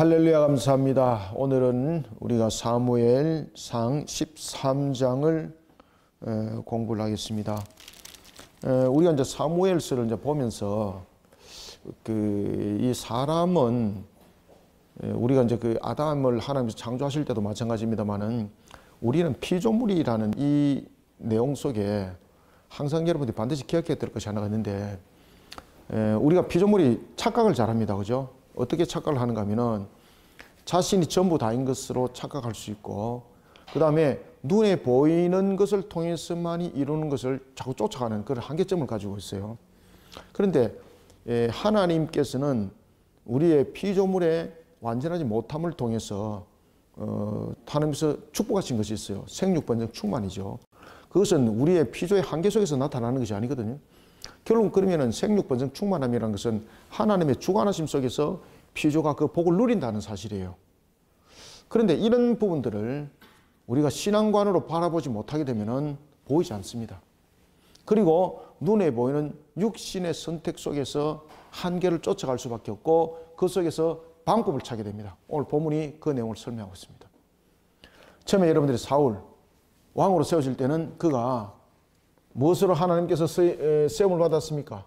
할렐루야, 감사합니다. 오늘은 우리가 사무엘상 13장을 공부를 하겠습니다. 우리가 이제 사무엘서를 이제 보면서 이 사람은 우리가 이제 그 아담을 하나님께서 창조하실 때도 마찬가지입니다만은 우리는 피조물이라는 이 내용 속에 항상 여러분들이 반드시 기억해야 될 것이 하나가 있는데, 우리가 피조물이 착각을 잘합니다. 그죠? 어떻게 착각을 하는가 하면은 자신이 전부 다인 것으로 착각할 수 있고, 그 다음에 눈에 보이는 것을 통해서만이 이루는 것을 자꾸 쫓아가는 그런 한계점을 가지고 있어요. 그런데 하나님께서는 우리의 피조물의 완전하지 못함을 통해서 하나님께서 축복하신 것이 있어요. 생육번성 충만이죠. 그것은 우리의 피조의 한계 속에서 나타나는 것이 아니거든요. 결국 그러면은 생육번성 충만함이라는 것은 하나님의 주관하심 속에서 피조가 그 복을 누린다는 사실이에요. 그런데 이런 부분들을 우리가 신앙관으로 바라보지 못하게 되면은 보이지 않습니다. 그리고 눈에 보이는 육신의 선택 속에서 한계를 쫓아갈 수밖에 없고, 그 속에서 방법을 찾게 됩니다. 오늘 본문이 그 내용을 설명하고 있습니다. 처음에 여러분들이 사울 왕으로 세워질 때는 그가 무엇으로 하나님께서 세움을 받았습니까?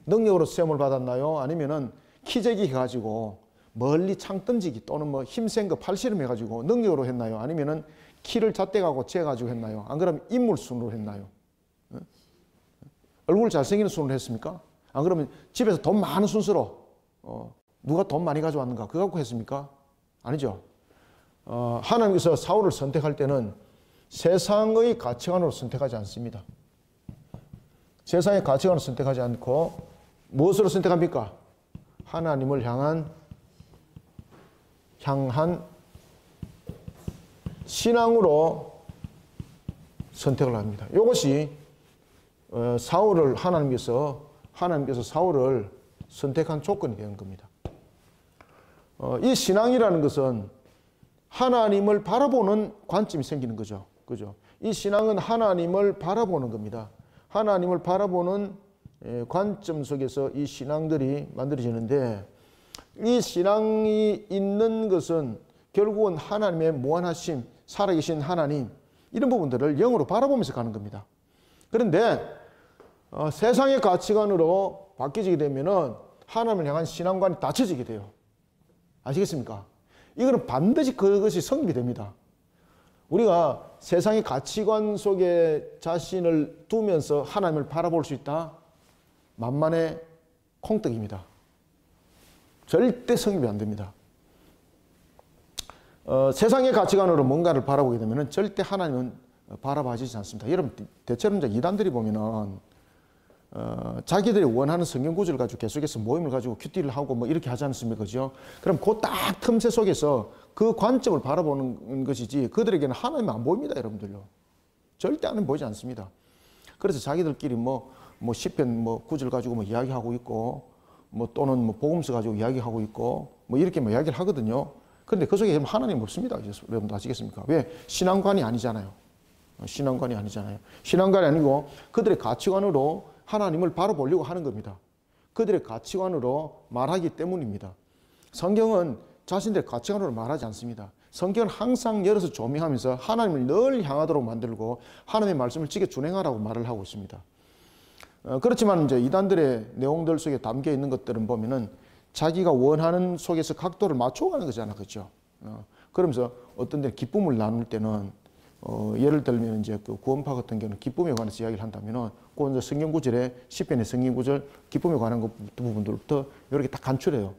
능력으로 세움을 받았나요? 아니면은 키재기 해가지고 멀리 창 던지기 또는 뭐 힘센 거 팔씨름 해가지고 능력으로 했나요? 아니면은 키를 잣대가고 재가지고 했나요? 안 그러면 인물 순으로 했나요? 얼굴 잘생기는 순으로 했습니까? 안 그러면 집에서 돈 많은 순서로 누가 돈 많이 가져왔는가 그거 갖고 했습니까? 아니죠. 하나님께서 사울을 선택할 때는 세상의 가치관으로 선택하지 않습니다. 세상의 가치관으로 선택하지 않고 무엇으로 선택합니까? 하나님을 향한 신앙으로 선택을 합니다. 이것이 사울을 하나님께서 사울을 선택한 조건이 되는 겁니다. 이 신앙이라는 것은 하나님을 바라보는 관점이 생기는 거죠. 그죠? 이 신앙은 하나님을 바라보는 겁니다. 하나님을 바라보는 관점 속에서 이 신앙들이 만들어지는데, 이 신앙이 있는 것은 결국은 하나님의 무한하심, 살아계신 하나님, 이런 부분들을 영으로 바라보면서 가는 겁니다. 그런데 세상의 가치관으로 바뀌어지게 되면은 하나님을 향한 신앙관이 닫혀지게 돼요. 아시겠습니까? 이거는 반드시 그것이 성립이 됩니다. 우리가 세상의 가치관 속에 자신을 두면서 하나님을 바라볼 수 있다? 만만의 콩떡입니다. 절대 성립이 안 됩니다. 세상의 가치관으로 뭔가를 바라보게 되면 절대 하나님은 바라봐지지 않습니다. 여러분, 대체로 이제 이단들이 보면은 자기들이 원하는 성경 구절을 가지고 계속해서 모임을 가지고 큐티를 하고 뭐 이렇게 하지 않습니까? 그죠? 그럼 그 딱 틈새 속에서 그 관점을 바라보는 것이지, 그들에게는 하나님은 안 보입니다, 여러분들요. 절대 하나님 보이지 않습니다. 그래서 자기들끼리 뭐 시편 구절 가지고 뭐 이야기하고 있고, 또는 뭐 복음서 가지고 이야기하고 있고, 이렇게 이야기를 하거든요. 그런데 그 속에 하나님 없습니다. 여러분도 아시겠습니까? 왜? 신앙관이 아니잖아요. 신앙관이 아니잖아요. 신앙관이 아니고 그들의 가치관으로 하나님을 바라보려고 하는 겁니다. 그들의 가치관으로 말하기 때문입니다. 성경은 자신들의 가치관으로 말하지 않습니다. 성경은 항상 열어서 조명하면서 하나님을 늘 향하도록 만들고 하나님의 말씀을 지켜 준행하라고 말을 하고 있습니다. 그렇지만 이제 이단들의 내용들 속에 담겨 있는 것들은 보면은 자기가 원하는 속에서 각도를 맞춰가는 거잖아, 그렇죠? 그러면서 어떤 데 기쁨을 나눌 때는 예를 들면 이제 그 구원파 같은 경우는 기쁨에 관해서 이야기를 한다면은 그 이제 성경 구절에 시편의 성경 구절 기쁨에 관한 부분들부터 이렇게 딱 간추려요.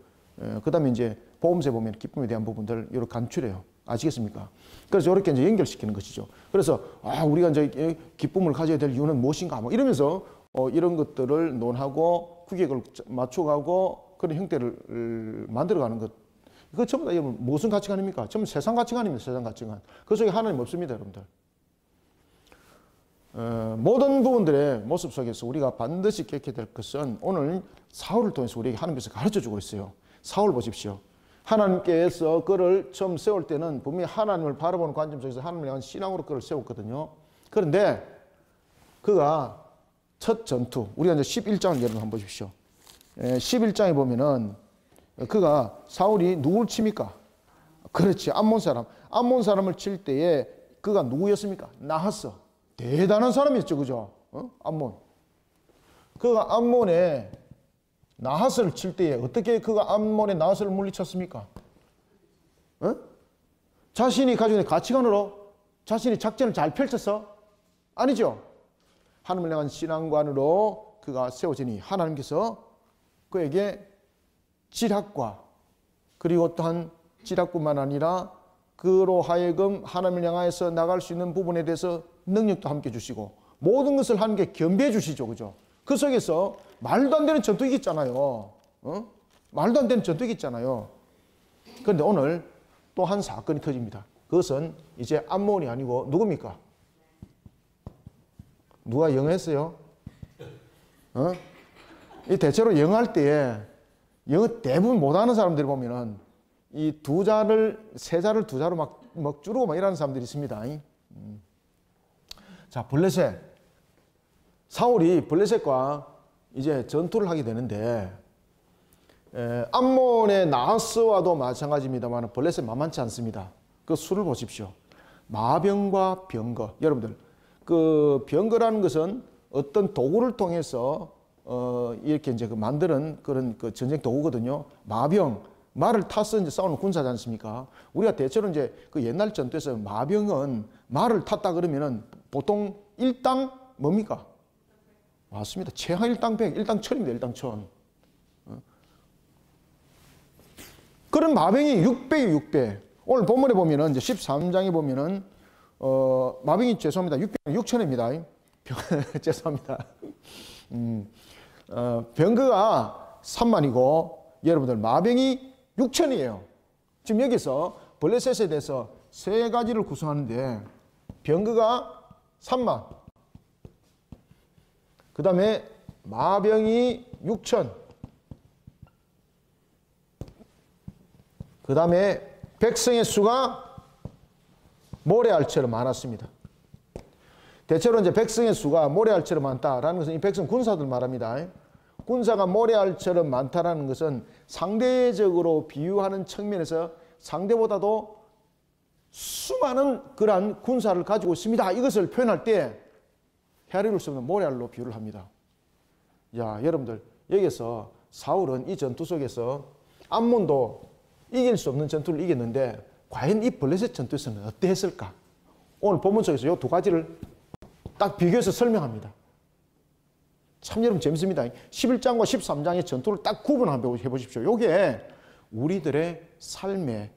그다음에 이제 복음서에 보면 기쁨에 대한 부분들 이렇게 간추려요. 아시겠습니까? 그래서 이렇게 이제 연결시키는 것이죠. 그래서 우리가 이제 기쁨을 가져야 될 이유는 무엇인가 뭐 이러면서 이런 것들을 논하고 규격을 맞춰가고 그런 형태를 만들어가는 것. 그거 전부 다 무슨 가치관입니까? 전부 세상 가치관입니다. 세상 가치관. 그 속에 하나님 없습니다, 여러분들. 모든 부분들의 모습 속에서 우리가 반드시 기억해야 될 것은 오늘 사울을 통해서 우리에게 하나님께서 가르쳐주고 있어요. 사울 보십시오. 하나님께서 그를 처음 세울 때는 분명히 하나님을 바라보는 관점 속에서 하나님을 향한 신앙으로 그를 세웠거든요. 그런데 그가 첫 전투, 우리가 이제 11장을 여러분 한번 보십시오. 11장에 보면은 그가 사울이 누굴 칩니까? 그렇지, 암몬 사람. 암몬 사람을 칠 때에 그가 누구였습니까? 나하스. 대단한 사람이었죠, 그죠? 암몬. 그가 암몬의 나하스를 칠 때에 어떻게 그가 암몬의 나하스를 물리쳤습니까? 자신이 가지고 있는 가치관으로 자신이 작전을 잘 펼쳐서? 아니죠. 하나님을 향한 신앙관으로 그가 세워지니 하나님께서 그에게 지략과 그리고 또한 지략뿐만 아니라 그로 하여금 하나님을 향하여서 나갈 수 있는 부분에 대해서 능력도 함께 주시고 모든 것을 하나님께 겸비해 주시죠. 그죠? 그 속에서 말도 안 되는 전투기 있잖아요. 말도 안 되는 전투기 있잖아요. 그런데 오늘 또 한 사건이 터집니다. 그것은 이제 암몬이 아니고 누굽니까? 누가 영어 했어요? 이 대체로 영어 할 때에 영어 대부분 못하는 사람들이 보면은 이 두 자를 세 자를 두 자로 막 줄이고 막 이러는 사람들이 있습니다. 자, 블레셋. 사울이 블레셋과 이제 전투를 하게 되는데 암몬의 나하스와도 마찬가지입니다만 블레셋 만만치 않습니다. 그 수를 보십시오. 마병과 병거. 여러분들 그 병거라는 것은 어떤 도구를 통해서 이렇게 이제 만드는 그런 그 전쟁 도구거든요. 마병, 말을 타서 이제 싸우는 군사지 않습니까? 우리가 대체로 이제 그 옛날 전투에서 마병은 말을 탔다 그러면은 보통 일당 뭡니까? 맞습니다. 최하 일당 100, 일당 1000입니다. 일당 1000. 그런 마병이 600이 600. 오늘 본문에 보면은 이제 13장에 보면은 마병이 죄송합니다. 600은 6000입니다. 죄송합니다. 병거가 3만이고 여러분들 마병이 6000이에요. 지금 여기서 블레셋에 대해서 세 가지를 구성하는데 병거가 3만, 그 다음에 마병이 6000, 그 다음에 백성의 수가 모래알처럼 많았습니다. 대체로 이제 백성의 수가 모래알처럼 많다라는 것은 이 백성 군사들 말합니다. 군사가 모래알처럼 많다라는 것은 상대적으로 비유하는 측면에서 상대보다도 수많은 그러한 군사를 가지고 있습니다. 이것을 표현할 때 헤아릴 수 없는 모래알로 비유를 합니다. 야, 여러분들 여기서 사울은 이 전투 속에서 암몬도 이길 수 없는 전투를 이겼는데 과연 이 블레셋 전투에서는 어땠을까? 오늘 본문 속에서 이 두 가지를 딱 비교해서 설명합니다. 참 여러분 재밌습니다. 11장과 13장의 전투를 딱 구분해 보십시오. 이게 우리들의 삶의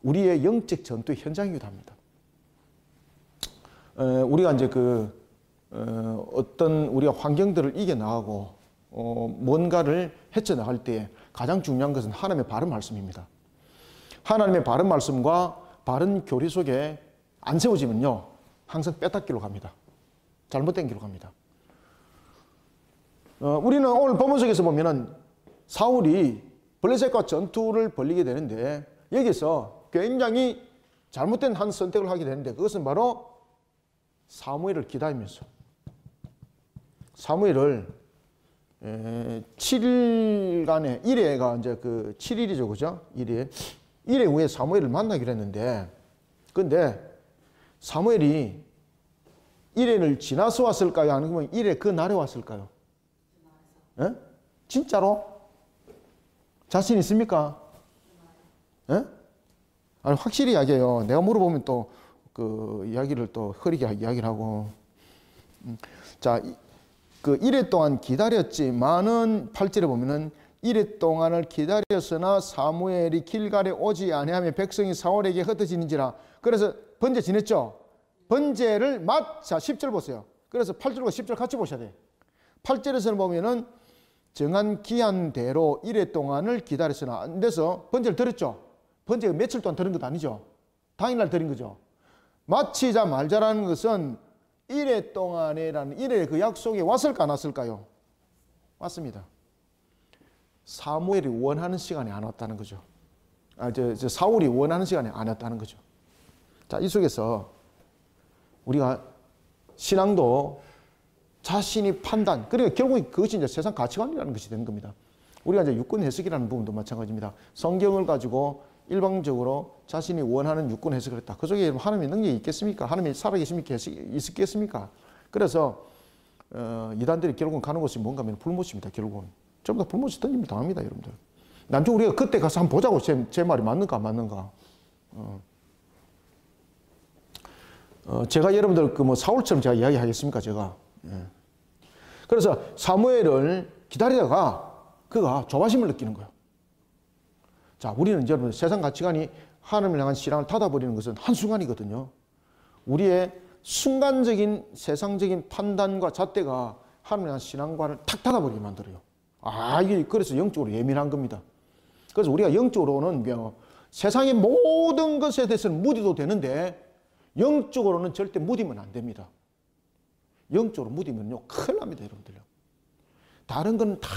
우리의 영적 전투의 현장이기도 합니다. 우리가 이제 어떤 우리가 환경들을 이겨나가고 뭔가를 헤쳐나갈 때 가장 중요한 것은 하나님의 바른 말씀입니다. 하나님의 바른 말씀과 바른 교리 속에 안 세워지면요 항상 빼앗기로 갑니다. 잘못된 길로 갑니다. 우리는 오늘 본문 속에서 보면은 사울이 블레셋과 전투를 벌이게 되는데 여기서 굉장히 잘못된 한 선택을 하게 되는데 그것은 바로 사무엘을 기다리면서 사무엘을 7일간의 1회가 이제 그 7일이죠, 그죠? 1회 후에 사무엘을 만나기로 했는데 근데 사무엘이 1회를 지나서 왔을까요? 아니면 1회 그 날에 왔을까요? 예? 진짜로? 자신 있습니까? 예? 아니, 확실히 이야기해요. 내가 물어보면 또 그 이야기를 또 흐리게 이야기를 하고. 자, 그 1회 동안 기다렸지만은 8절에 보면은 1회 동안을 기다렸으나 사무엘이 길갈에 오지 아니하며 백성이 사울에게 흩어지는지라. 그래서 번제 지냈죠? 번제를 자, 10절 보세요. 그래서 8절과 10절 같이 보셔야 돼요. 8절에서는 보면은 정한 기한대로 1회 동안을 기다렸으나 안 돼서 번제를 드렸죠. 번제가 며칠 동안 드린 것도 아니죠. 당일날 드린 거죠. 마치자 말자라는 것은 1회 동안이라는 1회 그 약속에 왔을까 안 왔을까요? 왔습니다. 사무엘이 원하는 시간에 안 왔다는 거죠. 사울이 원하는 시간에 안 왔다는 거죠. 자, 이 속에서 우리가 신앙도 자신이 판단, 그러니까 결국 그것이 이제 세상 가치관이라는 것이 되는 겁니다. 우리가 이제 유권 해석이라는 부분도 마찬가지입니다. 성경을 가지고 일방적으로 자신이 원하는 유권 해석을 했다. 그 속에 하나님의 능력이 있겠습니까? 하나님이 살아계십니까? 있겠습니까? 그래서 이단들이 결국은 가는 곳이 뭔가 하면 불못입니다. 결국은 전부 다 불못이 던짐을 당합니다, 여러분들. 나중에 우리가 그때 가서 한번 보자고. 제 말이 맞는가 안 맞는가. 제가 여러분들 그 뭐 사울처럼 제가 이야기하겠습니까? 제가. 그래서 사무엘을 기다리다가 그가 조바심을 느끼는 거예요. 자, 우리는 여러분 세상 가치관이 하나님을 향한 신앙을 닫아버리는 것은 한순간이거든요. 우리의 순간적인 세상적인 판단과 잣대가 하나님을 향한 신앙관을 탁 닫아버리게 만들어요. 이게 그래서 영적으로 예민한 겁니다. 그래서 우리가 영적으로는 세상의 모든 것에 대해서는 무디도 되는데 영적으로는 절대 무디면 안 됩니다. 영적으로 무디면요 큰일 납니다, 여러분들요. 다른 건 다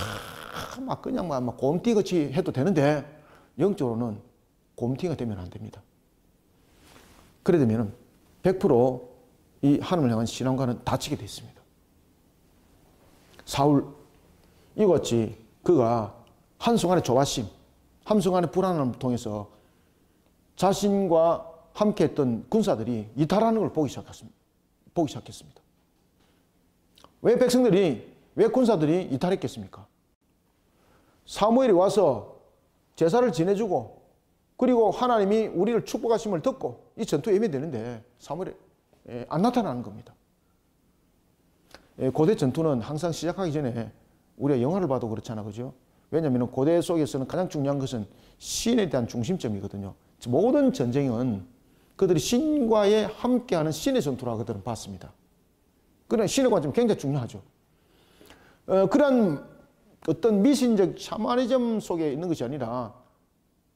막 그냥 막 곰띠같이 해도 되는데 영적으로는 곰띠가 되면 안 됩니다. 그래 되면 100% 이 하나님을 향한 신앙과는 다치게 돼 있습니다. 사울 이같이 그가 한순간의 조바심, 한순간의 불안함을 통해서 자신과 함께했던 군사들이 이탈하는 걸 보기 시작했습니다. 왜 백성들이, 왜 군사들이 이탈했겠습니까? 사무엘이 와서 제사를 지내주고 그리고 하나님이 우리를 축복하심을 듣고 이 전투에 예매되는데 사무엘이 안 나타나는 겁니다. 고대 전투는 항상 시작하기 전에 우리가 영화를 봐도 그렇잖아, 그죠? 왜냐하면 고대 속에서는 가장 중요한 것은 신에 대한 중심점이거든요. 모든 전쟁은 그들이 신과의 함께하는 신의 전투라 그들은 봤습니다. 그런 신의 관점이 굉장히 중요하죠. 그런 어떤 미신적 샤머니즘 속에 있는 것이 아니라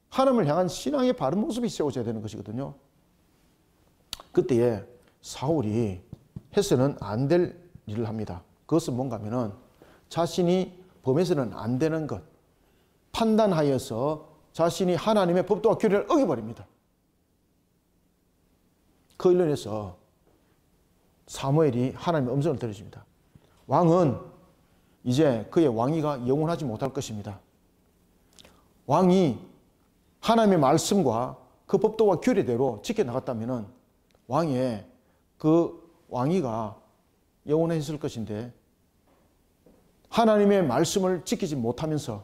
하나님을 향한 신앙의 바른 모습이 세워져야 되는 것이거든요. 그때에 사울이 해서는 안 될 일을 합니다. 그것은 뭔가 하면은 자신이 범해서는 안 되는 것, 판단하여서 자신이 하나님의 법도와 규례를 어겨버립니다. 그 일로 인해서 사무엘이 하나님의 음성을 들어줍니다. 왕은 이제 그의 왕위가 영원하지 못할 것입니다. 왕이 하나님의 말씀과 그 법도와 규례대로 지켜나갔다면 왕의 그 왕위가 영원했을 것인데 하나님의 말씀을 지키지 못하면서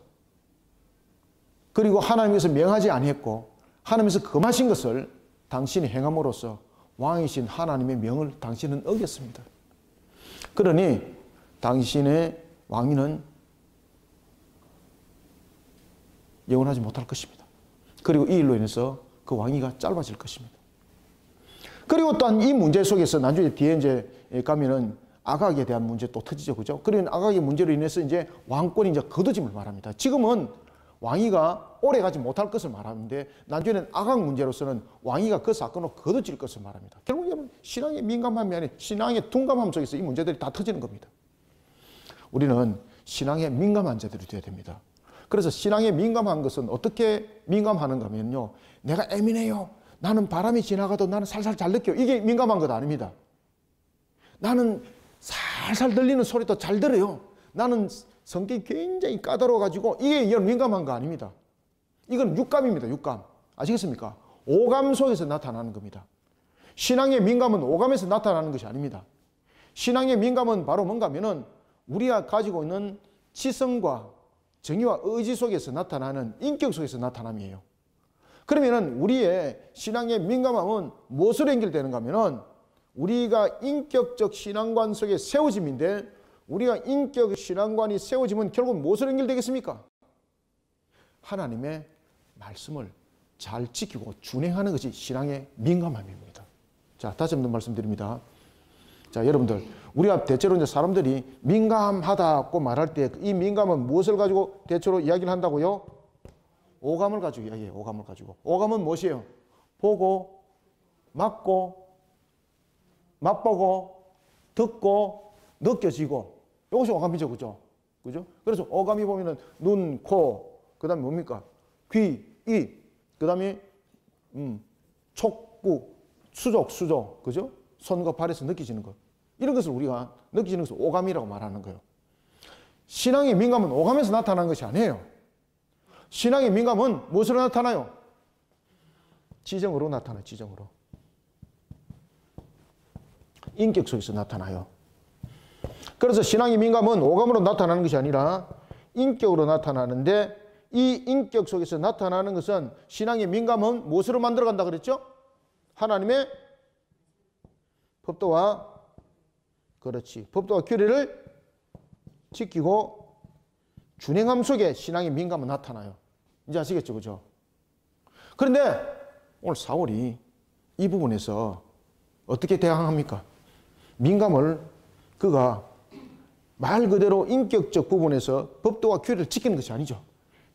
그리고 하나님께서 명하지 아니했고 하나님께서 금하신 것을 당신이 행함으로써 왕이신 하나님의 명을 당신은 어겼습니다. 그러니 당신의 왕위는 영원하지 못할 것입니다. 그리고 이 일로 인해서 그 왕위가 짧아질 것입니다. 그리고 또한 이 문제 속에서 나중에 뒤에 이제 가면은 아각에 대한 문제 또 터지죠, 그죠? 그러면 아각의 문제로 인해서 이제 왕권이 이제 거둬짐을 말합니다. 지금은 왕위가 오래 가지 못할 것을 말하는데 나중에는 아각 문제로서는 왕위가 그 사건으로 거둬질 것을 말합니다. 결국에는 신앙의 민감함이 아닌 신앙의 둔감함 속에서 이 문제들이 다 터지는 겁니다. 우리는 신앙에 민감한 자들이 되어야 됩니다. 그래서 신앙에 민감한 것은 어떻게 민감하는가 하면요. 내가 예민해요. 나는 바람이 지나가도 나는 살살 잘 느껴요. 이게 민감한 것 아닙니다. 나는 살살 들리는 소리도 잘 들어요. 나는 성격이 굉장히 까다로워가지고 이게 민감한 거 아닙니다. 이건 육감입니다. 육감. 아시겠습니까? 오감 속에서 나타나는 겁니다. 신앙의 민감은 오감에서 나타나는 것이 아닙니다. 신앙의 민감은 바로 뭔가 하면은 우리가 가지고 있는 지성과 정의와 의지 속에서 나타나는 인격 속에서 나타남이에요. 그러면은 우리의 신앙의 민감함은 무엇으로 연결되는가 하면은 우리가 인격적 신앙관 속에 세워짐인데 우리가 인격 신앙관이 세워지면 결국 무엇으로 연결되겠습니까? 하나님의 말씀을 잘 지키고 준행하는 것이 신앙의 민감함입니다. 자, 다시 한번 말씀드립니다. 자, 여러분들, 우리가 대체로 이제 사람들이 민감하다고 말할 때 이 민감은 무엇을 가지고 대체로 이야기를 한다고요? 오감을 가지고 이야기해요. 오감을 가지고. 오감은 무엇이에요? 보고, 맞고, 맛보고, 듣고, 느껴지고. 이것이 오감이죠. 그죠? 그죠? 그래서 오감이 보면은 눈, 코, 그 다음에 뭡니까? 귀, 입, 그 다음에, 촉구, 수족, 그죠? 손과 발에서 느껴지는 것. 이런 것을 우리가 느끼는 것을 오감이라고 말하는 거예요. 신앙의 민감은 오감에서 나타나는 것이 아니에요. 신앙의 민감은 무엇으로 나타나요? 지정으로 나타나요. 지정으로. 인격 속에서 나타나요. 그래서 신앙의 민감은 오감으로 나타나는 것이 아니라 인격으로 나타나는데, 이 인격 속에서 나타나는 것은, 신앙의 민감은 무엇으로 만들어간다 그랬죠? 하나님의 법도와, 그렇지, 법도와 규례를 지키고 준행함 속에 신앙의 민감은 나타나요. 이제 아시겠죠? 그죠? 그런데 오늘 사울이 이 부분에서 어떻게 대항합니까? 민감을 그가 말 그대로 인격적 부분에서 법도와 규례를 지키는 것이 아니죠.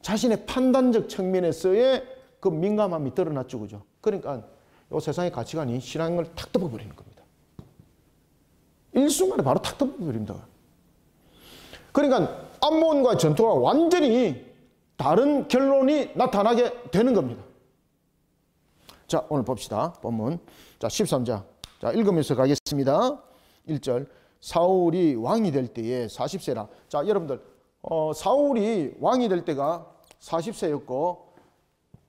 자신의 판단적 측면에서의 그 민감함이 드러났죠. 그죠? 그러니까 이 세상의 가치관이 신앙을 탁 덮어버리는 겁니다. 일순간에 바로 탁 덮어버립니다. 그러니까 암몬과 전투가 완전히 다른 결론이 나타나게 되는 겁니다. 자, 오늘 봅시다. 본문. 자, 13장. 자, 읽으면서 가겠습니다. 1절. 사울이 왕이 될 때에 40세라. 자, 여러분들, 사울이 왕이 될 때가 40세였고,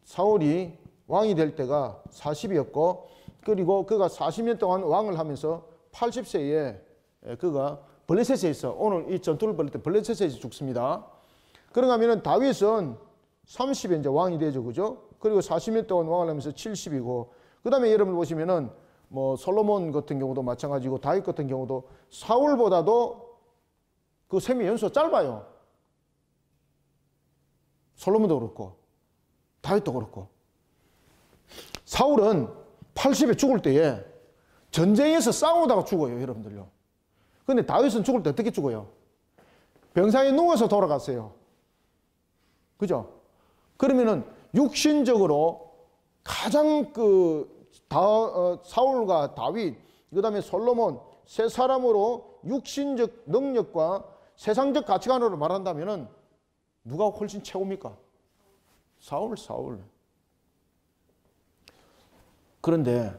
사울이 왕이 될 때가 40이었고, 그리고 그가 40년 동안 왕을 하면서 80세에 그가 블레셋에서, 오늘 이 전투를 벌일 때 블레셋에서 죽습니다. 그런가 하면은 다윗은 30에 이제 왕이 되죠. 그죠? 그리고 40년 동안 왕을 하면서 70이고, 그 다음에 여러분 보시면은 뭐 솔로몬 같은 경우도 마찬가지고, 다윗 같은 경우도 사울보다도 그 생명 연수가 짧아요. 솔로몬도 그렇고 다윗도 그렇고. 사울은 80에 죽을 때에 전쟁에서 싸우다가 죽어요. 여러분들요. 근데 다윗은 죽을 때 어떻게 죽어요? 병상에 누워서 돌아갔어요. 그죠? 그러면은 육신적으로 가장 사울과 다윗, 그 다음에 솔로몬 세 사람으로 육신적 능력과 세상적 가치관으로 말한다면은 누가 훨씬 최고입니까? 사울. 그런데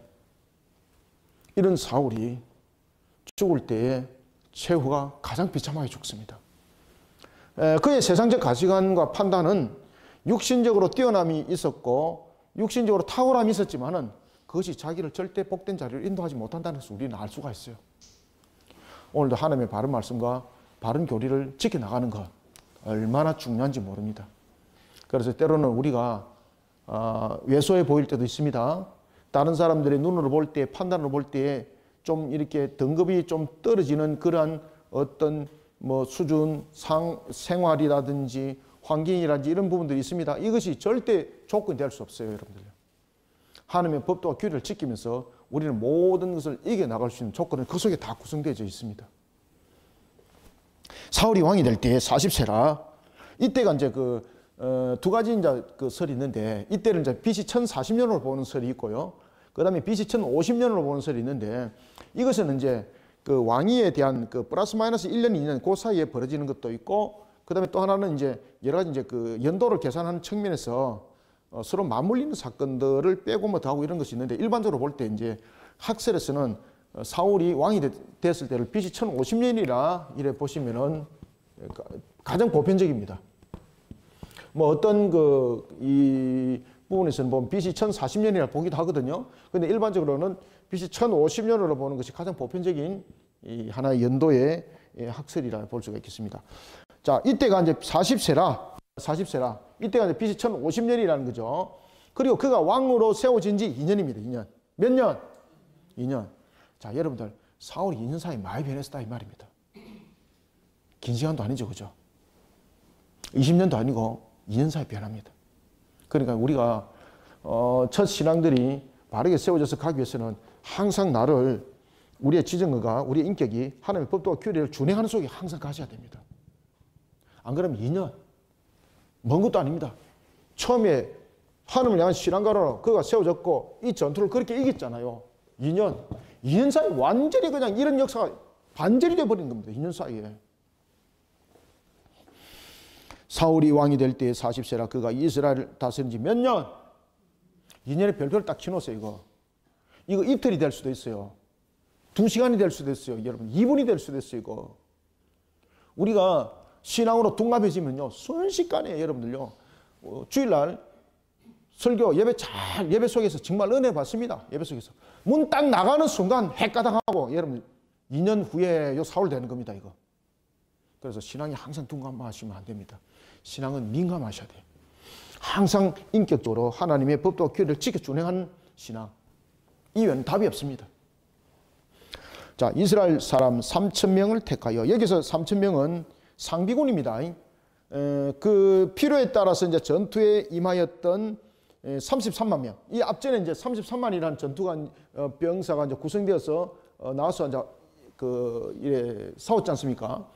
이런 사울이 죽을 때에 최후가 가장 비참하게 죽습니다. 그의 세상적 가치관과 판단은 육신적으로 뛰어남이 있었고 육신적으로 탁월함이 있었지만은 그것이 자기를 절대 복된 자리로 인도하지 못한다는 것을 우리는 알 수가 있어요. 오늘도 하나님의 바른 말씀과 바른 교리를 지켜나가는 것 얼마나 중요한지 모릅니다. 그래서 때로는 우리가 왜소해 보일 때도 있습니다. 다른 사람들의 눈으로 볼 때, 판단으로 볼 때 좀 이렇게 등급이 좀 떨어지는 그러한 어떤 뭐 수준, 생활이라든지 환경이라든지 이런 부분들이 있습니다. 이것이 절대 조건이 될 수 없어요, 여러분들. 하나님의 법도와 규례를 지키면서 우리는 모든 것을 이겨나갈 수 있는 조건은 그 속에 다 구성되어 있습니다. 사울이 왕이 될 때 40세라. 이때가 이제 두 가지 이제 그 설이 있는데, 이때는 이제 BC 1040년으로 보는 설이 있고요. 그 다음에 BC 1050년으로 보는 설이 있는데, 이것은 이제 그 왕위에 대한 그 플러스 마이너스 1년, 2년 그 사이에 벌어지는 것도 있고, 그 다음에 또 하나는 이제 여러 가지 이제 그 연도를 계산하는 측면에서 서로 맞물리는 사건들을 빼고 뭐 더하고 이런 것이 있는데, 일반적으로 볼 때 이제 학설에서는 사울이 왕이 됐을 때를 BC 1050년이라 이래 보시면은 가장 보편적입니다. 뭐 어떤 이 부분에서는 보면 BC 1040년이라 보기도 하거든요. 근데 일반적으로는 BC 1050년으로 보는 것이 가장 보편적인 이 하나의 연도의 학설이라 볼 수가 있겠습니다. 자, 이때가 이제 40세라. 이때가 이제 BC 1050년이라는 거죠. 그리고 그가 왕으로 세워진 지 2년입니다. 2년. 몇 년? 2년. 자, 여러분들, 사울이 2년 사이에 많이 변했다 이 말입니다. 긴 시간도 아니죠. 그죠? 20년도 아니고 2년 사이에 변합니다. 그러니까 우리가 첫 신앙들이 바르게 세워져서 가기 위해서는 항상 우리의 지정의가, 우리의 인격이 하나님의 법도와 규례를 준행하는 속에 항상 가셔야 됩니다. 안 그러면 2년, 먼 것도 아닙니다. 처음에 하나님을 향한 신앙가로 그가 세워졌고 이 전투를 그렇게 이겼잖아요. 2년 사이에 완전히 그냥 이런 역사가 반전이 되어버린 겁니다. 2년 사이에. 사울이 왕이 될 때 40세라. 그가 이스라엘을 다스린 지 몇 년? 2년의 별표를 딱 치놓으세요. 이거 이틀이 될 수도 있어요. 2시간이 될 수도 있어요. 여러분 2분이 될 수도 있어요. 이거 우리가 신앙으로 둔감해지면요 순식간에 여러분들요 주일날 설교 예배 속에서 정말 은혜 받습니다. 예배 속에서 문 딱 나가는 순간 헷가닥하고 여러분 2년 후에 요 사울 되는 겁니다. 이거. 그래서 신앙이 항상 둔감하시면 안 됩니다. 신앙은 민감하셔야 돼요. 항상 인격적으로 하나님의 법도와 규례를 지켜 준행하는 신앙. 이외에는 답이 없습니다. 자, 이스라엘 사람 3,000명을 택하여, 여기서 3,000명은 상비군입니다. 그 필요에 따라서 이제 전투에 임하였던 33만 명. 이 앞전에 이제 33만이라는 전투가 병사가 이제 구성되어서 나와서 이제 이래 싸웠지 않습니까?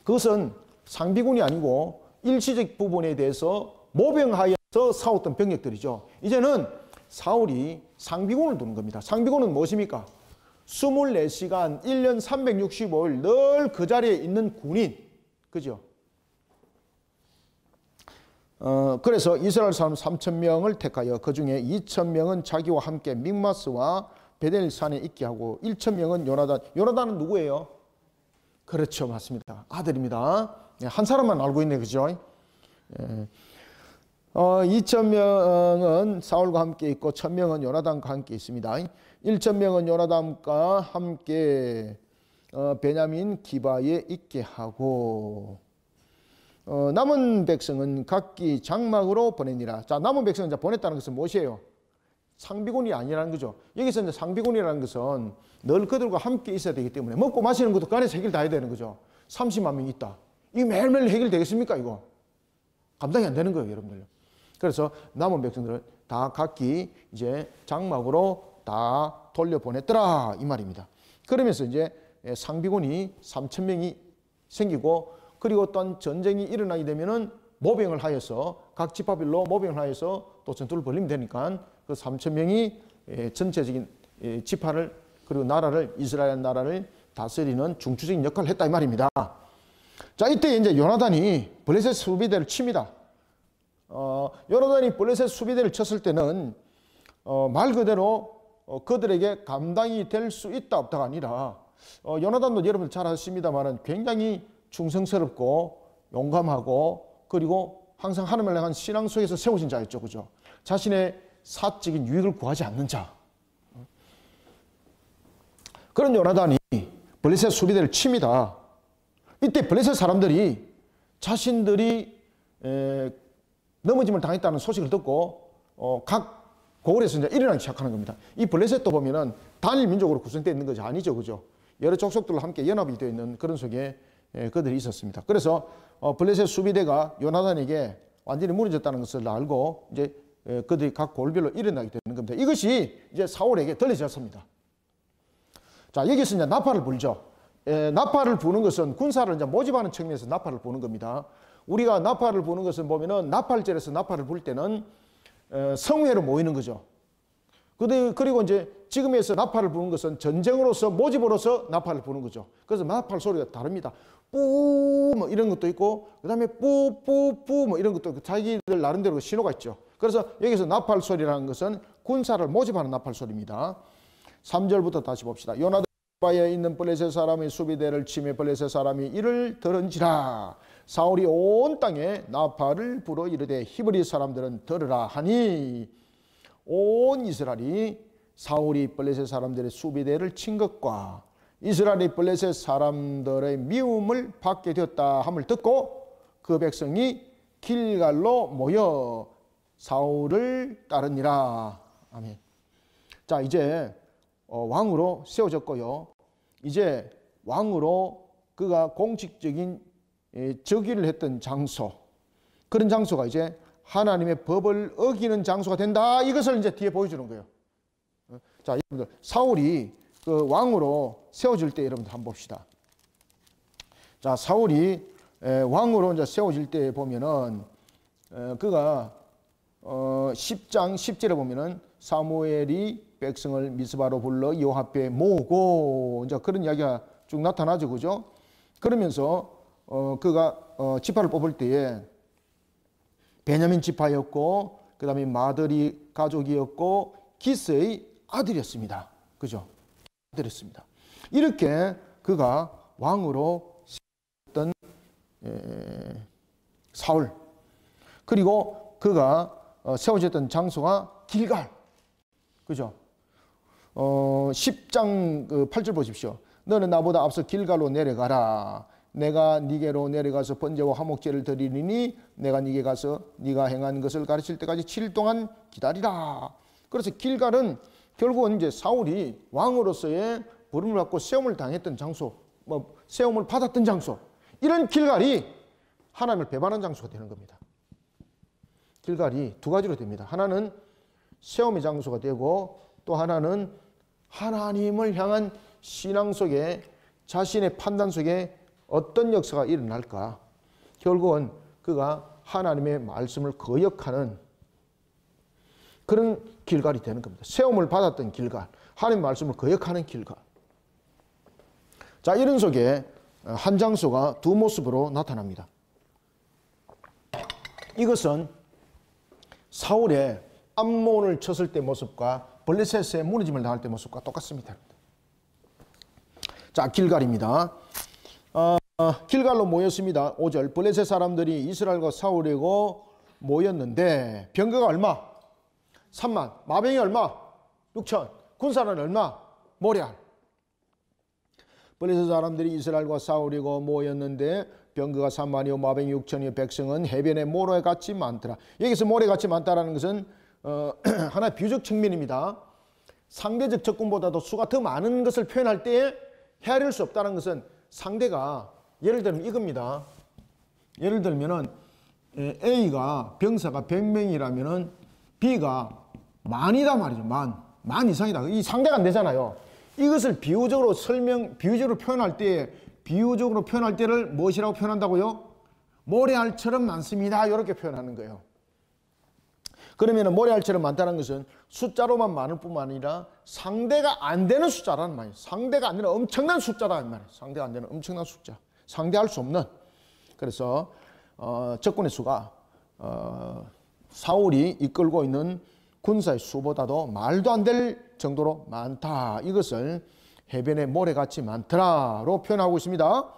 그것은 상비군이 아니고 일시적 부분에 대해서 모병하여서 싸웠던 병력들이죠. 이제는 사울이 상비군을 두는 겁니다. 상비군은 무엇입니까? 24시간 1년 365일 늘 그 자리에 있는 군인. 그죠? 그래서 이스라엘 사람 3,000명을 택하여 그 중에 2,000명은 자기와 함께 믹마스와 베델산에 있게 하고 1,000명은 요나단. 요나단은 누구예요? 그렇죠. 맞습니다. 아들입니다. 한 사람만 알고 있네. 그죠? 2,000명은 사울과 함께 있고 1,000명은 요나단과 함께 있습니다. 1,000명은 요나단과 함께 베냐민 기바에 있게 하고 남은 백성은 각기 장막으로 보내니라. 자, 남은 백성은 이제 보냈다는 것은 무엇이에요? 상비군이 아니라는 거죠. 여기서 이제 상비군이라는 것은 늘 그들과 함께 있어야 되기 때문에 먹고 마시는 것도 그 안에서 해결 다 해야 되는 거죠. 30만 명이 있다. 이게 매일매일 해결되겠습니까, 이거? 감당이 안 되는 거예요, 여러분들. 그래서 남은 백성들을 다 각기 이제 장막으로 다 돌려보냈더라, 이 말입니다. 그러면서 이제 상비군이 3,000명이 생기고, 그리고 어떤 전쟁이 일어나게 되면은 모병을 하여서 각 지파별로 모병을 하여서 또 전투를 벌리면 되니까 그 3,000명이 전체적인 지파를 그리고 나라를 이스라엘 나라를 다스리는 중추적인 역할을 했다 이 말입니다. 자, 이때 이제 요나단이 블레셋 수비대를 칩니다. 요나단이 블레셋 수비대를 쳤을 때는 말 그대로 그들에게 감당이 될 수 있다 없다가 아니라 요나단도 여러분 잘 아십니다만은 굉장히 충성스럽고 용감하고 그리고 항상 하나님을 향한 신앙 속에서 세워진 자였죠. 그죠? 자신의 사적인 유익을 구하지 않는 자. 그런 요나단이 블레셋 수비대를 칩니다. 이때 블레셋 사람들이 자신들이 넘어짐을 당했다는 소식을 듣고 각 고을에서 이제 일어나기 시작하는 겁니다. 이 블레셋도 보면은 단일 민족으로 구성되어 있는 것이 아니죠. 그죠? 여러 족속들과 함께 연합이 되어 있는 그런 속에 그들이 있었습니다. 그래서 블레셋 수비대가 요나단에게 완전히 무너졌다는 것을 알고 이제 그들이 각 골별로 일어나게 되는 겁니다. 이것이 이제 사울에게 들려졌습니다. 자, 여기서 이제 나팔을 불죠. 나팔을 부는 것은 군사를 이제 모집하는 측면에서 나팔을 부는 겁니다. 우리가 나팔을 부는 것은 보면은 나팔절에서 나팔을 불 때는 성회로 모이는 거죠. 그리고 이제 지금에서 나팔을 부는 것은 전쟁으로서 모집으로서 나팔을 부는 거죠. 그래서 나팔 소리가 다릅니다. 뿌 뭐 이런 것도 있고 그다음에 뿌뿌뿌 뭐 이런 것도 있고 자기들 나름대로 신호가 있죠. 그래서 여기서 나팔 소리라는 것은 군사를 모집하는 나팔 소리입니다. 3절부터 다시 봅시다. 요나단바에 있는 블레셋 사람의 수비대를 치매 블레셋 사람이 이를 들은지라. 사울이 온 땅에 나팔을 불어 이르되 히브리 사람들은 들으라 하니 온 이스라엘이 사울이 블레셋 사람들의 수비대를 친 것과 이스라엘이 블레셋 사람들의 미움을 받게 되었다 함을 듣고 그 백성이 길갈로 모여 사울을 따르니라. 아멘. 자, 이제 왕으로 세워졌고요. 이제 왕으로 그가 공식적인 즉위를 했던 장소, 그런 장소가 이제 하나님의 법을 어기는 장소가 된다. 이것을 이제 뒤에 보여주는 거예요. 자, 여러분들 사울이 그 왕으로 세워질 때 여러분들 한번 봅시다. 자, 사울이 왕으로 이제 세워질 때 보면은 그가 10장 10절에 보면은 사무엘이 백성을 미스바로 불러 여호와 앞에 모으고 이제 그런 이야기가 쭉 나타나죠, 그죠? 그러면서 그가 지파를 뽑을 때에 베냐민 지파였고 그 다음에 마더리 가족이었고 기스의 아들이었습니다. 그죠? 아들이었습니다. 이렇게 그가 왕으로 세웠던 사울, 그리고 그가 세워졌던 장소가 길갈. 그죠? 10장 8절 보십시오. 너는 나보다 앞서 길갈로 내려가라. 내가 네게로 내려가서 번제와 화목제를 드리리니 내가 네게 가서 네가 행한 것을 가르칠 때까지 7일 동안 기다리라. 그래서 길갈은 결국은 이제 사울이 왕으로서의 부름을 받고 세움을 당했던 장소, 세움을 받았던 장소, 이런 길갈이 하나님을 배반한 장소가 되는 겁니다. 길갈이 두 가지로 됩니다. 하나는 세움의 장소가 되고 또 하나는 하나님을 향한 신앙 속에 자신의 판단 속에 어떤 역사가 일어날까? 결국은 그가 하나님의 말씀을 거역하는 그런 길갈이 되는 겁니다. 세움을 받았던 길갈, 하나님의 말씀을 거역하는 길갈. 자, 이런 속에 한 장소가 두 모습으로 나타납니다. 이것은 사울의 암몬을 쳤을 때 모습과 블레셋의 무너짐을 당할 때 모습과 똑같습니다. 자, 길갈입니다. 길갈로 모였습니다. 5절 블레셋 사람들이 이스라엘과 싸우려고 모였는데 병거가 얼마? 3만. 마병이 얼마? 6천. 군사는 얼마? 모략. 블레셋 사람들이 이스라엘과 싸우려고 모였는데 병거가 3만이요 마병이 6천이요 백성은 해변에 모래같이 많더라. 여기서 모래같이 많다라는 것은 하나의 비유적 측면입니다. 상대적 적군보다도 수가 더 많은 것을 표현할 때에 헤아릴 수 없다는 것은 상대가 예를 들면 이겁니다. 예를 들면은 A가 병사가 100명이라면은 B가 만이다 말이죠. 만 이상이다. 이 상대가 안 되잖아요. 이것을 비유적으로 표현할 때를 무엇이라고 표현한다고요? 모래알처럼 많습니다. 이렇게 표현하는 거예요. 그러면 모래알처럼 많다는 것은 숫자로만 많을 뿐만 아니라 상대가 안 되는 숫자라는 말이에요. 상대가 안 되는 엄청난 숫자라는 말이에요. 상대가 안 되는 엄청난 숫자. 상대할 수 없는. 그래서 적군의 수가 사울이 이끌고 있는 군사의 수보다도 말도 안 될 정도로 많다. 이것을 해변에 모래같이 많더라로 표현하고 있습니다.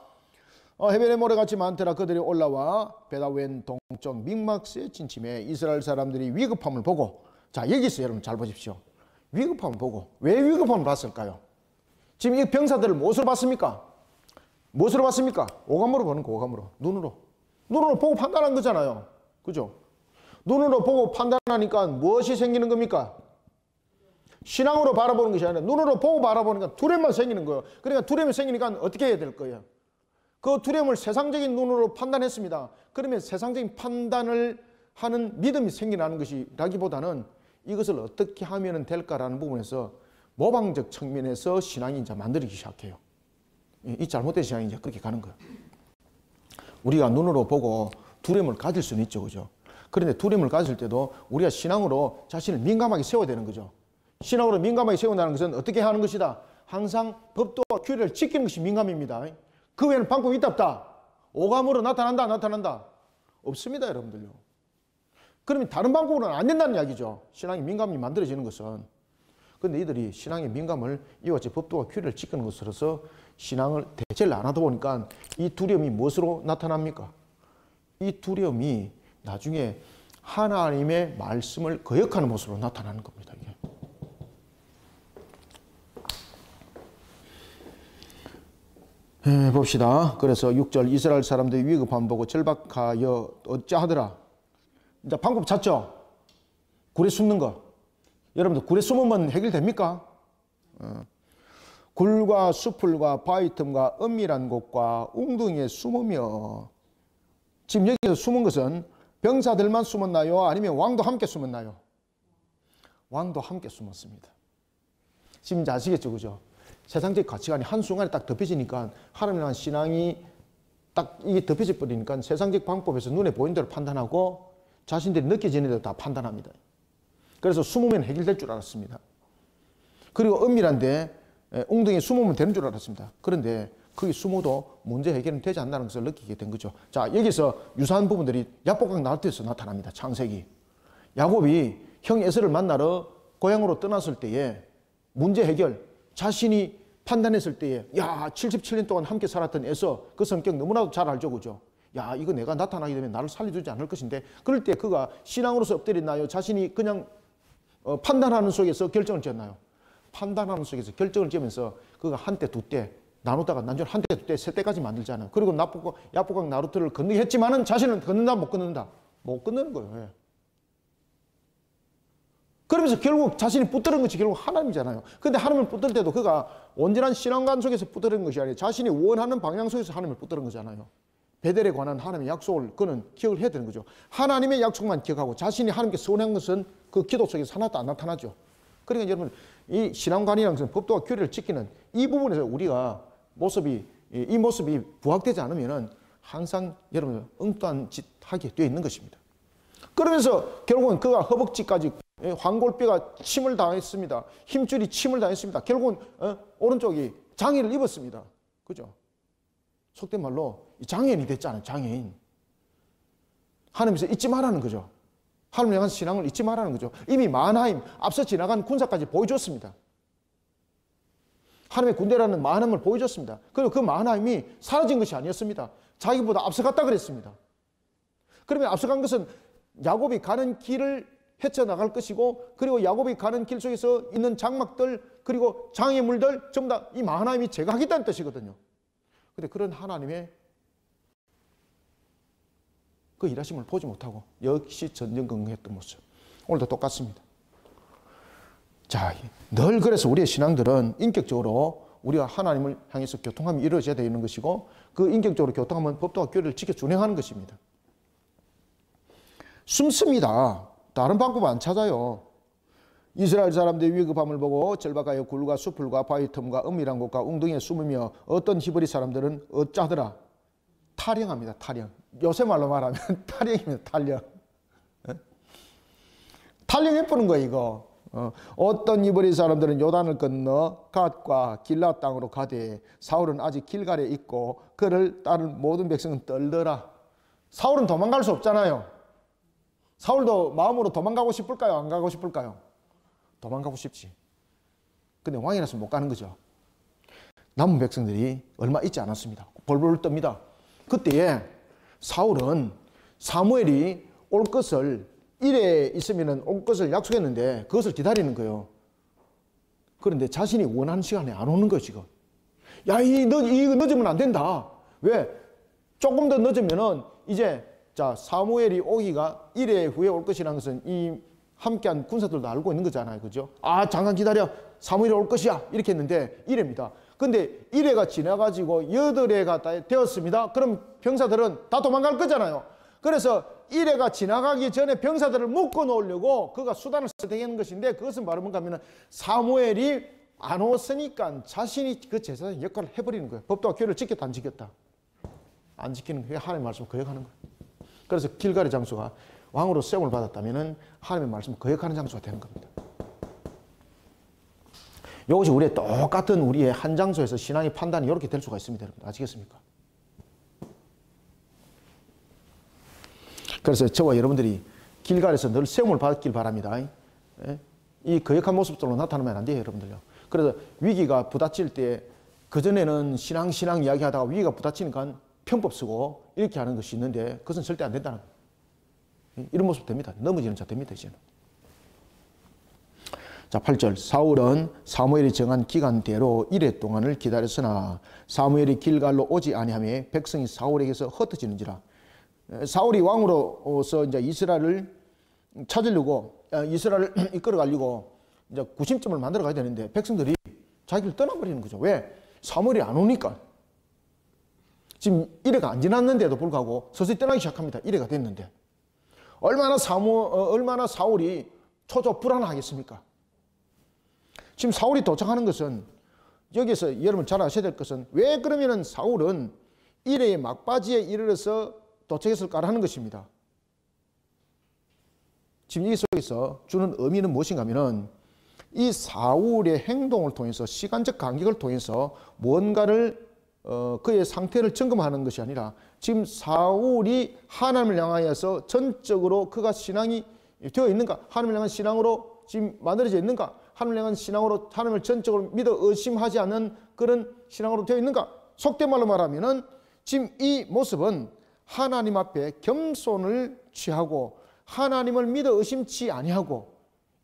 해변에 모래같이 많더라. 그들이 올라와 베다웬 동쪽 믹막스에 진침해 이스라엘 사람들이 위급함을 보고, 자, 여기서 여러분 잘 보십시오. 위급함을 보고 왜 위급함을 봤을까요? 지금 이 병사들을 무엇으로 봤습니까? 무엇으로 봤습니까? 오감으로 보는 거, 오감으로. 눈으로 보고 판단한 거잖아요. 그죠? 눈으로 보고 판단하니까 무엇이 생기는 겁니까? 신앙으로 바라보는 것이 아니라 눈으로 보고 바라보니까 두려움만 생기는 거예요. 그러니까 두려움이 생기니까 어떻게 해야 될 거예요? 그 두려움을 세상적인 눈으로 판단했습니다. 그러면 세상적인 판단을 하는 믿음이 생겨나는 것이라기보다는 이것을 어떻게 하면 될까라는 부분에서 모방적 측면에서 신앙이 이제 만들어지기 시작해요. 이 잘못된 신앙이 이제 그렇게 가는 거예요. 우리가 눈으로 보고 두려움을 가질 수는 있죠. 그죠? 그런데 두려움을 가질 때도 우리가 신앙으로 자신을 민감하게 세워야 되는 거죠. 신앙으로 민감하게 세운다는 것은 어떻게 하는 것이다? 항상 법도와 규례를 지키는 것이 민감입니다. 그 외에는 방법이 있다 없다? 오감으로 나타난다? 없습니다, 여러분들요. 그러면 다른 방법으로는 안 된다는 이야기죠. 신앙이 민감이 만들어지는 것은. 그런데 이들이 신앙의 민감을 이와 같이 법도와 규례를 지키는 것으로서 신앙을 대체를 안 하다 보니까 이 두려움이 무엇으로 나타납니까? 이 두려움이 나중에 하나님의 말씀을 거역하는 모습으로 나타나는 겁니다. 이게. 봅시다. 그래서 6절 이스라엘 사람들이 위급함 보고 절박하여 어찌하더라. 이제 방법 찾죠? 굴에 숨는 거. 여러분들 굴에 숨으면 해결됩니까? 굴과 수풀과 바위 틈과 은밀한 곳과 웅덩이에 숨으며, 지금 여기서 숨은 것은 병사들만 숨었나요? 아니면 왕도 함께 숨었나요? 왕도 함께 숨었습니다. 지금 이제 아시겠죠? 그죠? 세상적 가치관이 한순간에 딱 덮여지니까 하나님에 대한 신앙이 딱 이게 덮여져 버리니까 세상적 방법에서 눈에 보이는 대로 판단하고 자신들이 느껴지는 대로 다 판단합니다. 그래서 숨으면 해결될 줄 알았습니다. 그리고 은밀한데 웅덩이에 숨으면 되는 줄 알았습니다. 그런데 거기 숨어도 문제 해결은 되지 않는다는 것을 느끼게 된 거죠. 자, 여기서 유사한 부분들이 야복강 나올 때에서 나타납니다. 창세기. 야곱이 형 에서를 만나러 고향으로 떠났을 때에 문제 해결, 자신이 판단했을 때에 77년 동안 함께 살았던 에서 그 성격 너무나도 잘 알죠. 그죠? 야, 이거 내가 나타나게 되면 나를 살려주지 않을 것인데, 그럴 때 그가 신앙으로서 엎드렸나요? 자신이 그냥 판단하는 속에서 결정을 지었나요? 판단하는 속에서 결정을 지으면서 그가 한때 두 때 나누다가 나중에 한때 두 때 세 때까지 만들잖아요. 그리고 야복강 나루트를 건너게 했지만은 자신은 건넌다 못 건넌다? 못 건너는 거예요. 왜? 그러면서 결국 자신이 붙들은 것이 결국 하나님이잖아요. 그런데 하나님을 붙들 때도 그가 온전한 신앙관 속에서 붙들은 것이 아니라 자신이 원하는 방향 속에서 하나님을 붙들은 거잖아요. 베델에 관한 하나님의 약속을 그는 기억을 해야 되는 거죠. 하나님의 약속만 기억하고 자신이 하나님께 서운한 것은 그 기도 속에서 하나도 안 나타나죠. 그러니까 여러분, 이 신앙관이라는 것은 법도와 규례를 지키는 이 부분에서 우리가 이 모습이 부각되지 않으면은 항상 여러분 엉뚱한 짓 하게 되어 있는 것입니다. 그러면서 결국은 그가 허벅지까지 황골뼈가 침을 당했습니다. 힘줄이 침을 당했습니다. 결국은 오른쪽이 장애를 입었습니다. 그죠? 속된 말로 장애인이 됐잖아요. 장애인. 하나님께서 잊지 말라는 거죠. 하나님을 향한 신앙을 잊지 말라는 거죠. 이미 마하나임, 앞서 지나간 군사까지 보여줬습니다. 하나님의 군대라는 마하나임을 보여줬습니다. 그리고 그 마하나임이 사라진 것이 아니었습니다. 자기보다 앞서갔다 그랬습니다. 그러면 앞서간 것은 야곱이 가는 길을 헤쳐나갈 것이고, 그리고 야곱이 가는 길 속에서 있는 장막들, 그리고 장애물들 전부 다 이 마하나임이 제거하겠다는 뜻이거든요. 그런데 그런 하나님의 그 일하심을 보지 못하고 역시 전전긍긍했던 모습. 오늘도 똑같습니다. 자, 늘 그래서 우리의 신앙들은 인격적으로 우리가 하나님을 향해서 교통함이 이루어져야 되는 것이고, 그 인격적으로 교통하면 법도와 규례를 지켜 준행하는 것입니다. 숨습니다. 다른 방법 안 찾아요. 이스라엘 사람들이 위급함을 보고 절박하여 굴과 수풀과 바위 틈과 은밀한 곳과 웅덩이에 숨으며 어떤 히브리 사람들은 어쩌더라? 탈영합니다. 탈영. 요새 말로 말하면 탈영입니다. 탈영. 탈영해보는 거예요, 이거. 어떤 히브리 사람들은 요단을 건너 갓과 길라 땅으로 가되 사울은 아직 길갈에 있고 그를 따른 모든 백성은 떨더라. 사울은 도망갈 수 없잖아요. 사울도 마음으로 도망가고 싶을까요? 안 가고 싶을까요? 도망가고 싶지. 근데 왕이라서 못 가는 거죠. 남은 백성들이 얼마 있지 않았습니다. 벌벌 떱니다. 그때에 사울은 사무엘이 올 것을 일에 있으면 올 것을 약속했는데 그것을 기다리는 거예요. 그런데 자신이 원하는 시간에 안 오는 거예요, 지금. 야, 이거 늦으면 안 된다. 왜? 조금 더 늦으면은 이제 자, 사무엘이 오기가 1회 후에 올 것이라는 것은 이 함께한 군사들도 알고 있는 거잖아요. 그죠? 아, 잠깐 기다려. 사무엘이 올 것이야. 이렇게 했는데 1회입니다. 근데 1회가 지나가지고 8회가 되었습니다. 그럼 병사들은 다 도망갈 거잖아요. 그래서 1회가 지나가기 전에 병사들을 묶어 놓으려고 그가 수단을 선택하는 것인데, 그것은 바로 뭔가 하면 사무엘이 안 왔으니까 자신이 그 제사장 역할을 해버리는 거예요. 법도와 규례를 지켰다 안 지켰다? 안 지키는 거예요. 하나님의 말씀을 거역하는 거예요. 그래서 길갈의 장소가 왕으로 세움을 받았다면 하나님의 말씀을 거역하는 장소가 되는 겁니다. 이것이 우리의 똑같은 우리의 한 장소에서 신앙의 판단이 이렇게 될 수가 있습니다. 여러분 아시겠습니까? 그래서 저와 여러분들이 길갈에서 늘 세움을 받길 바랍니다. 이 거역한 모습들로 나타나면 안 돼요, 여러분들요. 그래서 위기가 부닥칠 때, 그전에는 신앙 이야기하다가 위기가 부닥치니까 편법 쓰고 이렇게 하는 것이 있는데 그것은 절대 안 된다는 거예요. 이런 모습 됩니다. 넘어지는 자 됩니다, 이제는. 자, 8절. 사울은 사무엘이 정한 기간대로 1회 동안을 기다렸으나 사무엘이 길갈로 오지 아니하며 백성이 사울에게서 흩어지는지라. 사울이 왕으로서 이제 이스라엘을 찾으려고, 이스라엘을 이끌어 가려고 이제 구심점을 만들어 가야 되는데 백성들이 자기를 떠나버리는 거죠. 왜? 사무엘이 안 오니까. 지금 1회가 안 지났는데도 불구하고 서서히 떠나기 시작합니다. 1회가 됐는데. 얼마나 사울이 초조 불안하겠습니까? 지금 사울이 도착하는 것은, 여기서 여러분 잘 아셔야 될 것은, 왜 그러면은 사울은 1회의 막바지에 이르러서 도착했을까 하는 것입니다. 지금 이 속에서 주는 의미는 무엇인가 하면은, 이 사울의 행동을 통해서, 시간적 간격을 통해서 뭔가를 그의 상태를 점검하는 것이 아니라, 지금 사울이 하나님을 향하여서 전적으로 그가 신앙이 되어 있는가, 하나님을 향한 신앙으로 지금 만들어져 있는가, 하나님을 향한 신앙으로 하나님을 전적으로 믿어 의심하지 않는 그런 신앙으로 되어 있는가. 속된 말로 말하면은 지금 이 모습은 하나님 앞에 겸손을 취하고 하나님을 믿어 의심치 아니하고,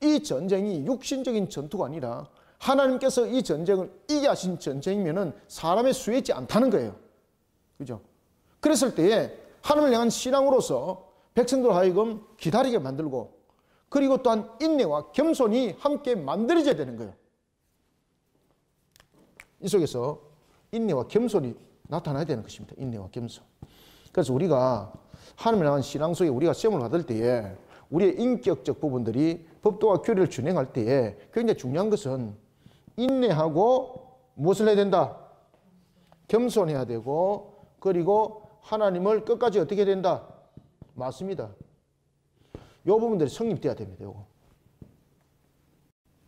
이 전쟁이 육신적인 전투가 아니라 하나님께서 이 전쟁을 이게 하신 전쟁이면은 사람의 수에 있지 않다는 거예요. 그죠? 그랬을 때에 하나님을 향한 신앙으로서 백성들 하여금 기다리게 만들고, 그리고 또한 인내와 겸손이 함께 만들어져야 되는 거예요. 이 속에서 인내와 겸손이 나타나야 되는 것입니다. 인내와 겸손. 그래서 우리가 하나님을 향한 신앙 속에 우리가 시험을 받을 때에 우리의 인격적 부분들이 법도와 교리를 준행할 때에 굉장히 중요한 것은 인내하고 무엇을 해야 된다? 겸손해야 되고, 그리고 하나님을 끝까지 어떻게 해야 된다? 맞습니다. 요 부분들이 성립돼야 됩니다. 요거.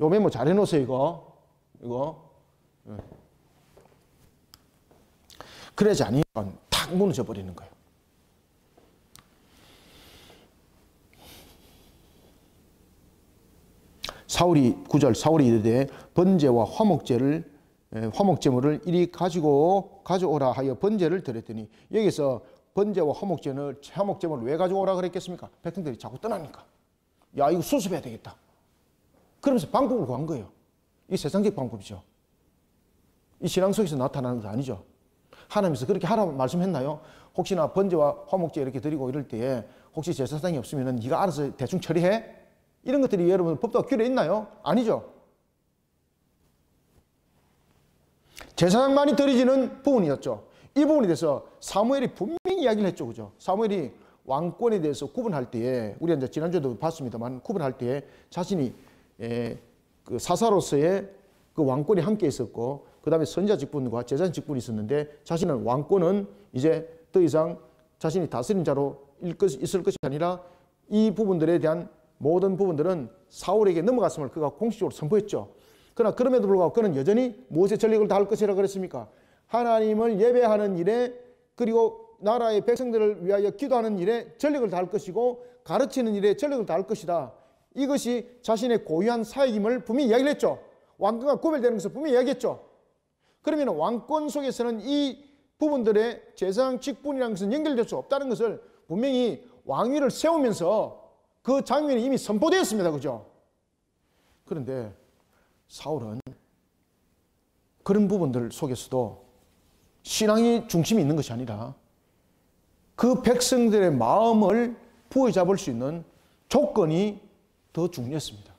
요 메모 잘 해놓으세요. 이거. 그러지 않으면 탁 무너져 버리는 거예요. 사울이 9절 사울이 이르되 번제와 화목제물을 이리 가져오라 하여 번제를 드렸더니, 여기서 번제와 화목제물을 왜 가져오라 그랬겠습니까? 백성들이 자꾸 떠나니까. 야, 이거 수습해야 되겠다. 그러면서 방법을 구한 거예요. 이 세상적 방법이죠. 이 신앙 속에서 나타나는 것 아니죠. 하나님께서 그렇게 하라고 말씀했나요? 혹시나 번제와 화목제 이렇게 드리고 이럴 때에 혹시 제사장이 없으면 네가 알아서 대충 처리해? 이런 것들이 여러분 법도와 규례에 있나요? 아니죠. 제사장만이 드리지는 부분이었죠. 이 부분에 대해서 사무엘이 분명히 이야기를 했죠. 그죠? 사무엘이 왕권에 대해서 구분할 때에, 우리가 이제 지난주에도 봤습니다만, 구분할 때에 자신이 그 사사로서의 그 왕권이 함께 있었고, 그 다음에 선지자 직분과 제사장 직분이 있었는데, 자신은 왕권은 이제 더 이상 자신이 다스린 자로 있을 것이 아니라 이 부분들에 대한 모든 부분들은 사울에게 넘어갔음을 그가 공식적으로 선포했죠. 그러나 그럼에도 불구하고 그는 여전히 무엇에 전력을 다할 것이라고 그랬습니까? 하나님을 예배하는 일에, 그리고 나라의 백성들을 위하여 기도하는 일에 전력을 다할 것이고, 가르치는 일에 전력을 다할 것이다. 이것이 자신의 고유한 사역임을 분명히 이야기를 했죠. 왕권과 구별되는 것을 분명히 이야기했죠. 그러면 왕권 속에서는 이 부분들의 제사장 직분이라는 것은 연결될 수 없다는 것을 분명히 왕위를 세우면서 그 장면이 이미 선포되었습니다. 그죠? 그런데 사울은 그런 부분들 속에서도 신앙이 중심이 있는 것이 아니라 그 백성들의 마음을 부여잡을 수 있는 조건이 더 중요했습니다.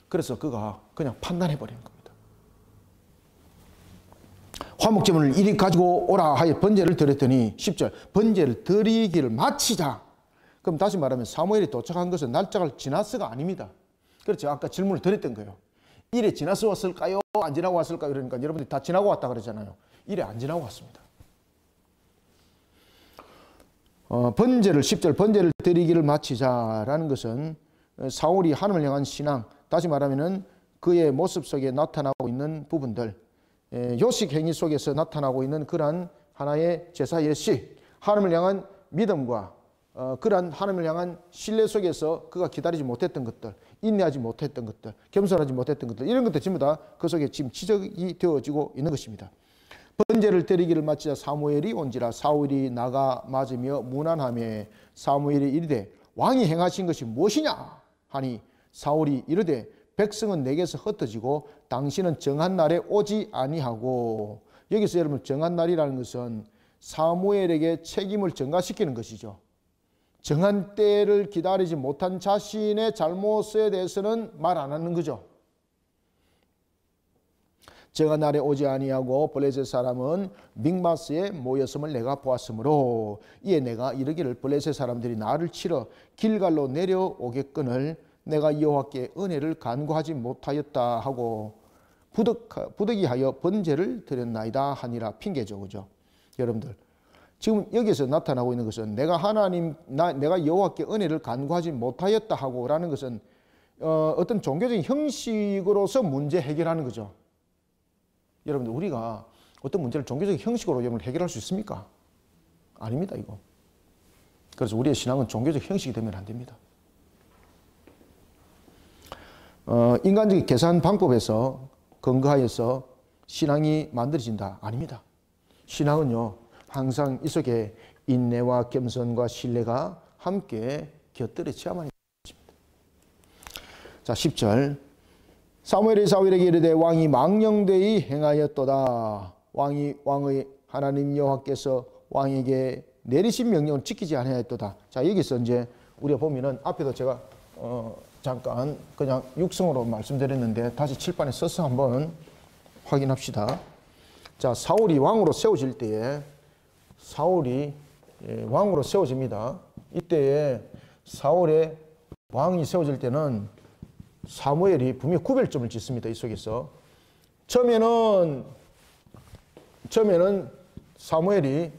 그래서 그가 그냥 판단해버리는 겁니다. 화목제물을 이리 가지고 오라 하여 번제를 드렸더니, 10절 번제를 드리기를 마치자. 그럼 다시 말하면 사무엘이 도착한 것은 날짜가 지났어가 아닙니다. 그렇죠. 아까 질문을 드렸던 거예요. 일에 지나서 왔을까요? 안 지나고 왔을까요? 그러니까 여러분들이 다 지나고 왔다 그러잖아요. 일에 안 지나고 왔습니다. 번제를 10절 번제를 드리기를 마치자라는 것은 사울이 하나님을 향한 신앙, 다시 말하면은 그의 모습 속에 나타나고 있는 부분들, 요식 행위 속에서 나타나고 있는 그러한 하나의 제사 예식, 하나님을 향한 믿음과 그러한 하나님을 향한 신뢰 속에서 그가 기다리지 못했던 것들, 인내하지 못했던 것들, 겸손하지 못했던 것들, 이런 것들 전부 다 그 속에 지금 지적이 되어지고 있는 것입니다. 번제를 드리기를 마치자 사무엘이 온지라 사울이 나가 맞으며 무난하며 사무엘이 이르되 왕이 행하신 것이 무엇이냐 하니 사울이 이르되 백성은 내게서 흩어지고 당신은 정한 날에 오지 아니하고, 여기서 여러분 정한 날이라는 것은 사무엘에게 책임을 전가시키는 것이죠. 정한 때를 기다리지 못한 자신의 잘못에 대해서는 말 안 하는 거죠. 정한 날에 오지 아니하고 블레셋 사람은 믹마스에 모였음을 내가 보았으므로 이에 내가 이르기를 블레셋 사람들이 나를 치러 길갈로 내려오겠거늘 내가 여호와께 은혜를 간구하지 못하였다 하고 부득이하여 번제를 드렸나이다 하니라. 핑계죠. 그죠? 여러분들 지금 여기서 나타나고 있는 것은 내가 여호와께 은혜를 간구하지 못하였다 하고 라는 것은 어떤 종교적인 형식으로서 문제 해결하는 거죠. 여러분들 우리가 어떤 문제를 종교적 형식으로 여러분 해결할 수 있습니까? 아닙니다. 이거. 그래서 우리의 신앙은 종교적 형식이 되면 안 됩니다. 인간적인 계산 방법에서 근거하여서 신앙이 만들어진다? 아닙니다. 신앙은요 항상 이 속에 인내와 겸손과 신뢰가 함께 곁들여져야만 있습니다. 자, 10절. 사무엘이 사울에게 이르되 왕이 망령되이 행하였도다. 왕의 하나님 여호와께서 왕에게 내리신 명령을 지키지 아니하였도다. 자, 여기서 이제 우리가 보면은 앞에도 제가 잠깐 그냥 육성으로 말씀드렸는데 다시 칠판에 써서 한번 확인합시다. 자, 사울이 왕으로 세워질 때에 사울이 왕으로 세워집니다. 이때에 사울의 왕이 세워질 때는 사무엘이 분명히 구별점을 짓습니다. 이 속에서 처음에는 사무엘이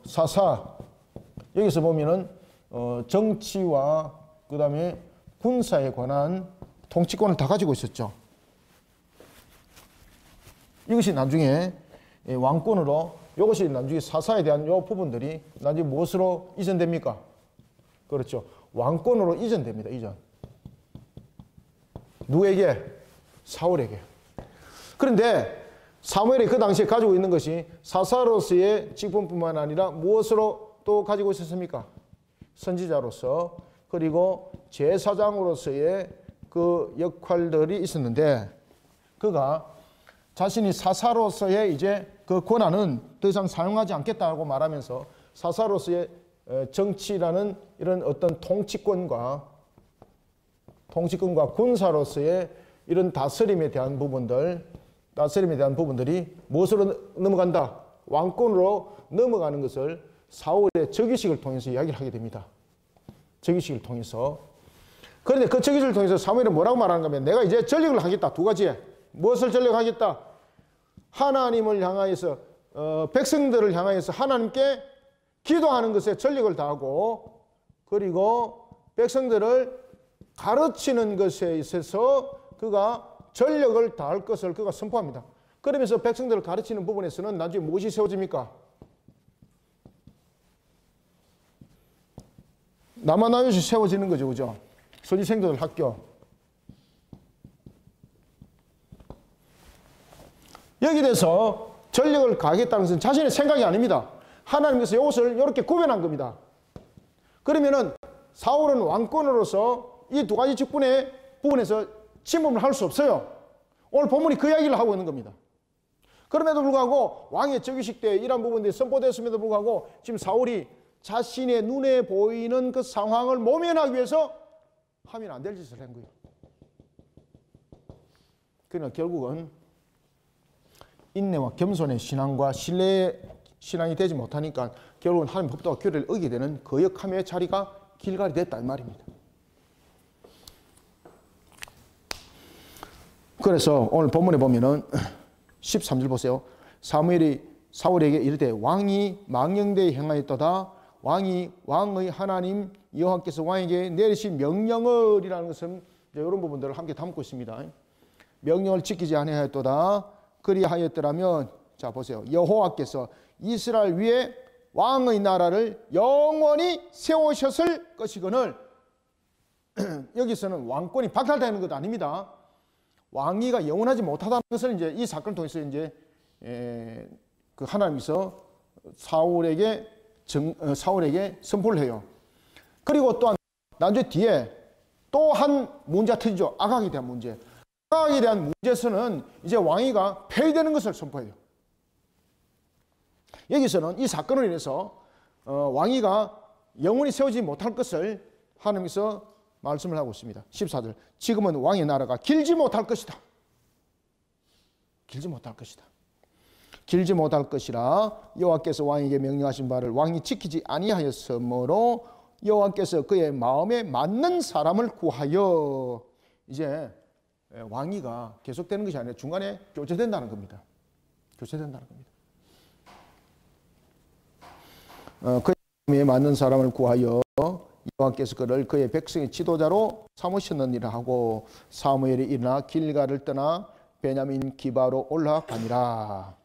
사사 여기서 보면은 정치와 그 다음에 군사에 관한 통치권을 다 가지고 있었죠. 이것이 나중에 왕권으로 이것이 나중에 사사에 대한 이 부분들이 나중에 무엇으로 이전됩니까? 그렇죠. 왕권으로 이전됩니다. 이전. 누구에게? 사울에게. 그런데 사무엘이 그 당시에 가지고 있는 것이 사사로서의 직분뿐만 아니라 무엇으로 또 가지고 있었습니까? 선지자로서 그리고 제사장으로서의 그 역할들이 있었는데 그가 자신이 사사로서의 이제 그 권한은 더 이상 사용하지 않겠다고 말하면서 사사로서의 정치라는 이런 어떤 통치권과 군사로서의 이런 다스림에 대한 부분들이 무엇으로 넘어간다? 왕권으로 넘어가는 것을 사울의 즉위식을 통해서 이야기를 하게 됩니다. 즉위식을 통해서. 그런데 그 즉위식을 통해서 사무엘은 뭐라고 말하는가 하면 내가 이제 전력을 하겠다. 두 가지에. 무엇을 전력하겠다? 하나님을 향하여서 백성들을 향하여서 하나님께 기도하는 것에 전력을 다하고 그리고 백성들을 가르치는 것에 있어서 그가 전력을 다할 것을 그가 선포합니다. 그러면서 백성들을 가르치는 부분에서는 나중에 무엇이 세워집니까? 남아나요시 세워지는 거죠. 그죠? 선지생들 학교. 여기 대해서 전력을 가하겠다는 것은 자신의 생각이 아닙니다. 하나님께서 이것을 이렇게 구별한 겁니다. 그러면은 사울은 왕권으로서 이 두 가지 직분의 부분에서 침범을 할 수 없어요. 오늘 본문이 그 이야기를 하고 있는 겁니다. 그럼에도 불구하고 왕의 즉위식 때 이러한 부분들이 선포되었음에도 불구하고 지금 사울이 자신의 눈에 보이는 그 상황을 모면하기 위해서 하면 안 될 짓을 한 거예요. 그러나 결국은 인내와 겸손의 신앙과 신뢰의 신앙이 되지 못하니까 결국은 하나님 법도와 규례를 어기게 되는 거역함의 자리가 길갈이 됐다 이 말입니다. 그래서 오늘 본문에 보면은 13절 보세요. 사무엘이 사울에게 이르되 왕이 망령되이 행하였도다. 왕의 하나님 여호와께서 왕에게 내리신 명령을 이라는 것은 이런 부분들을 함께 담고 있습니다. 명령을 지키지 아니하였도다. 그리하였더라면 자 보세요. 여호와께서 이스라엘 위에 왕의 나라를 영원히 세우셨을 것이거늘 여기서는 왕권이 박탈되는 것도 아닙니다. 왕위가 영원하지 못하다는 것을 이제 이 사건을 통해서 이제 그 하나님께서 사울에게 선포를 해요. 그리고 또한 나중에 뒤에 또 한 문제가 터지죠. 아각에 대한 문제. 아각에 대한 문제에서는 이제 왕위가 폐위되는 것을 선포해요. 여기서는 이 사건으로 인해서 왕위가 영원히 세워지지 못할 것을 하나님께서 말씀을 하고 있습니다. 14절. 지금은 왕의 나라가 길지 못할 것이다. 길지 못할 것이다. 길지 못할 것이라 여호와께서 왕에게 명령하신 바를 왕이 지키지 아니하였으므로 여호와께서 그의 마음에 맞는 사람을 구하여 이제 왕위가 계속되는 것이 아니라 중간에 교체된다는 겁니다. 교체된다는 겁니다. 그의 마음에 맞는 사람을 구하여 여호와께서 그를 그의 백성의 지도자로 삼으셨느니라 하고 사무엘이 일어나 길갈을 떠나 베냐민 기바로 올라가니라.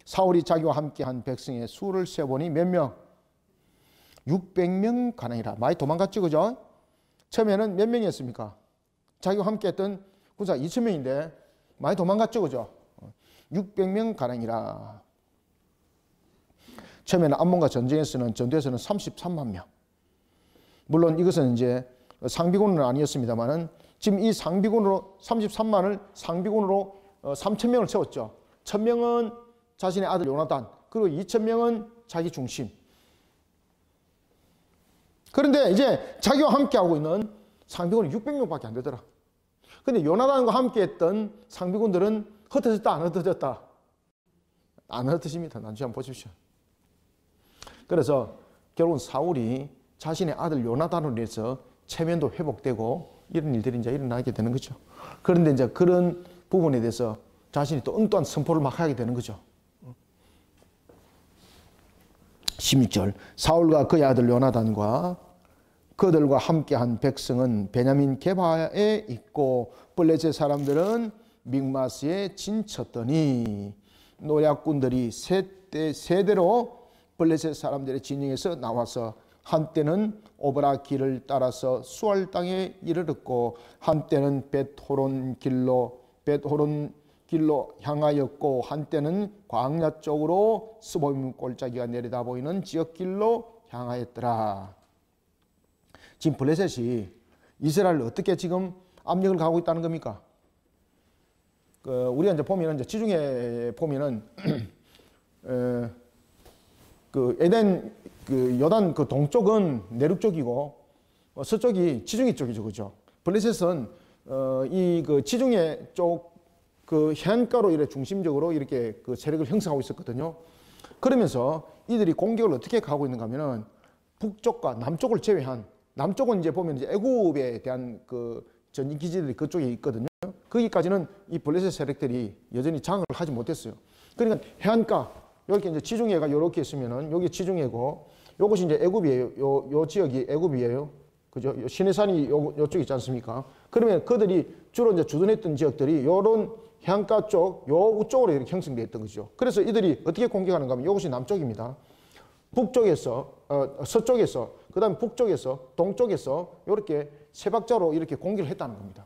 사울이 자기와 함께한 백성의 수를 세보니 몇 명? 600명 가량이라. 많이 도망갔죠, 그죠? 처음에는 몇 명이었습니까? 자기와 함께했던 군사 2000명인데 많이 도망갔죠, 그죠? 600명 가량이라. 처음에는 암몬과 전쟁에서는 전투에서는 33만 명. 물론 이것은 이제 상비군은 아니었습니다만은 지금 이 상비군으로 33만을 상비군으로 3,000명을 채웠죠. 1,000명은 자신의 아들 요나단, 그리고 2,000명은 자기 중심. 그런데 이제 자기와 함께하고 있는 상비군이 600명밖에 안 되더라. 근데 요나단과 함께했던 상비군들은 흩어졌다 안 흩어졌다? 안 흩어집니다. 나중에 한번 보십시오. 그래서 결국은 사울이 자신의 아들 요나단으로 인해서 체면도 회복되고 이런 일들이 이제 일어나게 되는 거죠. 그런데 이제 그런 부분에 대해서 자신이 또 엉뚱한 선포를 막 하게 되는 거죠. 16절 사울과 그의 아들 요나단과 그들과 함께한 백성은 베냐민 게바에 있고 블레셋 사람들은 믹마스에 진쳤더니 노략군들이 세대로 블레셋 사람들의 진영에서 나와서 한때는 오브라 길을 따라서 수알 땅에 이르렀고 한때는 벳호론 길로 향하였고 한때는 광야 쪽으로 스보임 골짜기가 내려다 보이는 지역 길로 향하였더라. 지금 블레셋이 이스라엘을 어떻게 지금 압력을 가하고 있다는 겁니까? 우리가 이제 보면은 이제 지중해 보면은 그 에덴 그 요단 그 동쪽은 내륙 쪽이고 서쪽이 지중해 쪽이죠, 그죠? 블레셋은 이 그 지중해 쪽 그 해안가로 이렇게 중심적으로 이렇게 그 세력을 형성하고 있었거든요. 그러면서 이들이 공격을 어떻게 가고 있는가 하면은 북쪽과 남쪽을 제외한 남쪽은 이제 보면 이제 애굽에 대한 그 전진 기지들이 그쪽에 있거든요. 거기까지는 이 블레셋 세력들이 여전히 장악을 하지 못했어요. 그러니까 해안가 이렇게 이제 지중해가 이렇게 있으면은 여기 지중해고 요것이 이제 애굽이에요. 요 지역이 애굽이에요. 그죠? 시내산이 요쪽 있지 않습니까? 그러면 그들이 주로 이제 주둔했던 지역들이 요런 해안가 쪽, 요 쪽으로 이렇게 형성되어 있던 거죠. 그래서 이들이 어떻게 공격하는가 하면 이것이 남쪽입니다. 북쪽에서, 서쪽에서, 그 다음에 북쪽에서, 동쪽에서 이렇게 세 박자로 이렇게 공격을 했다는 겁니다.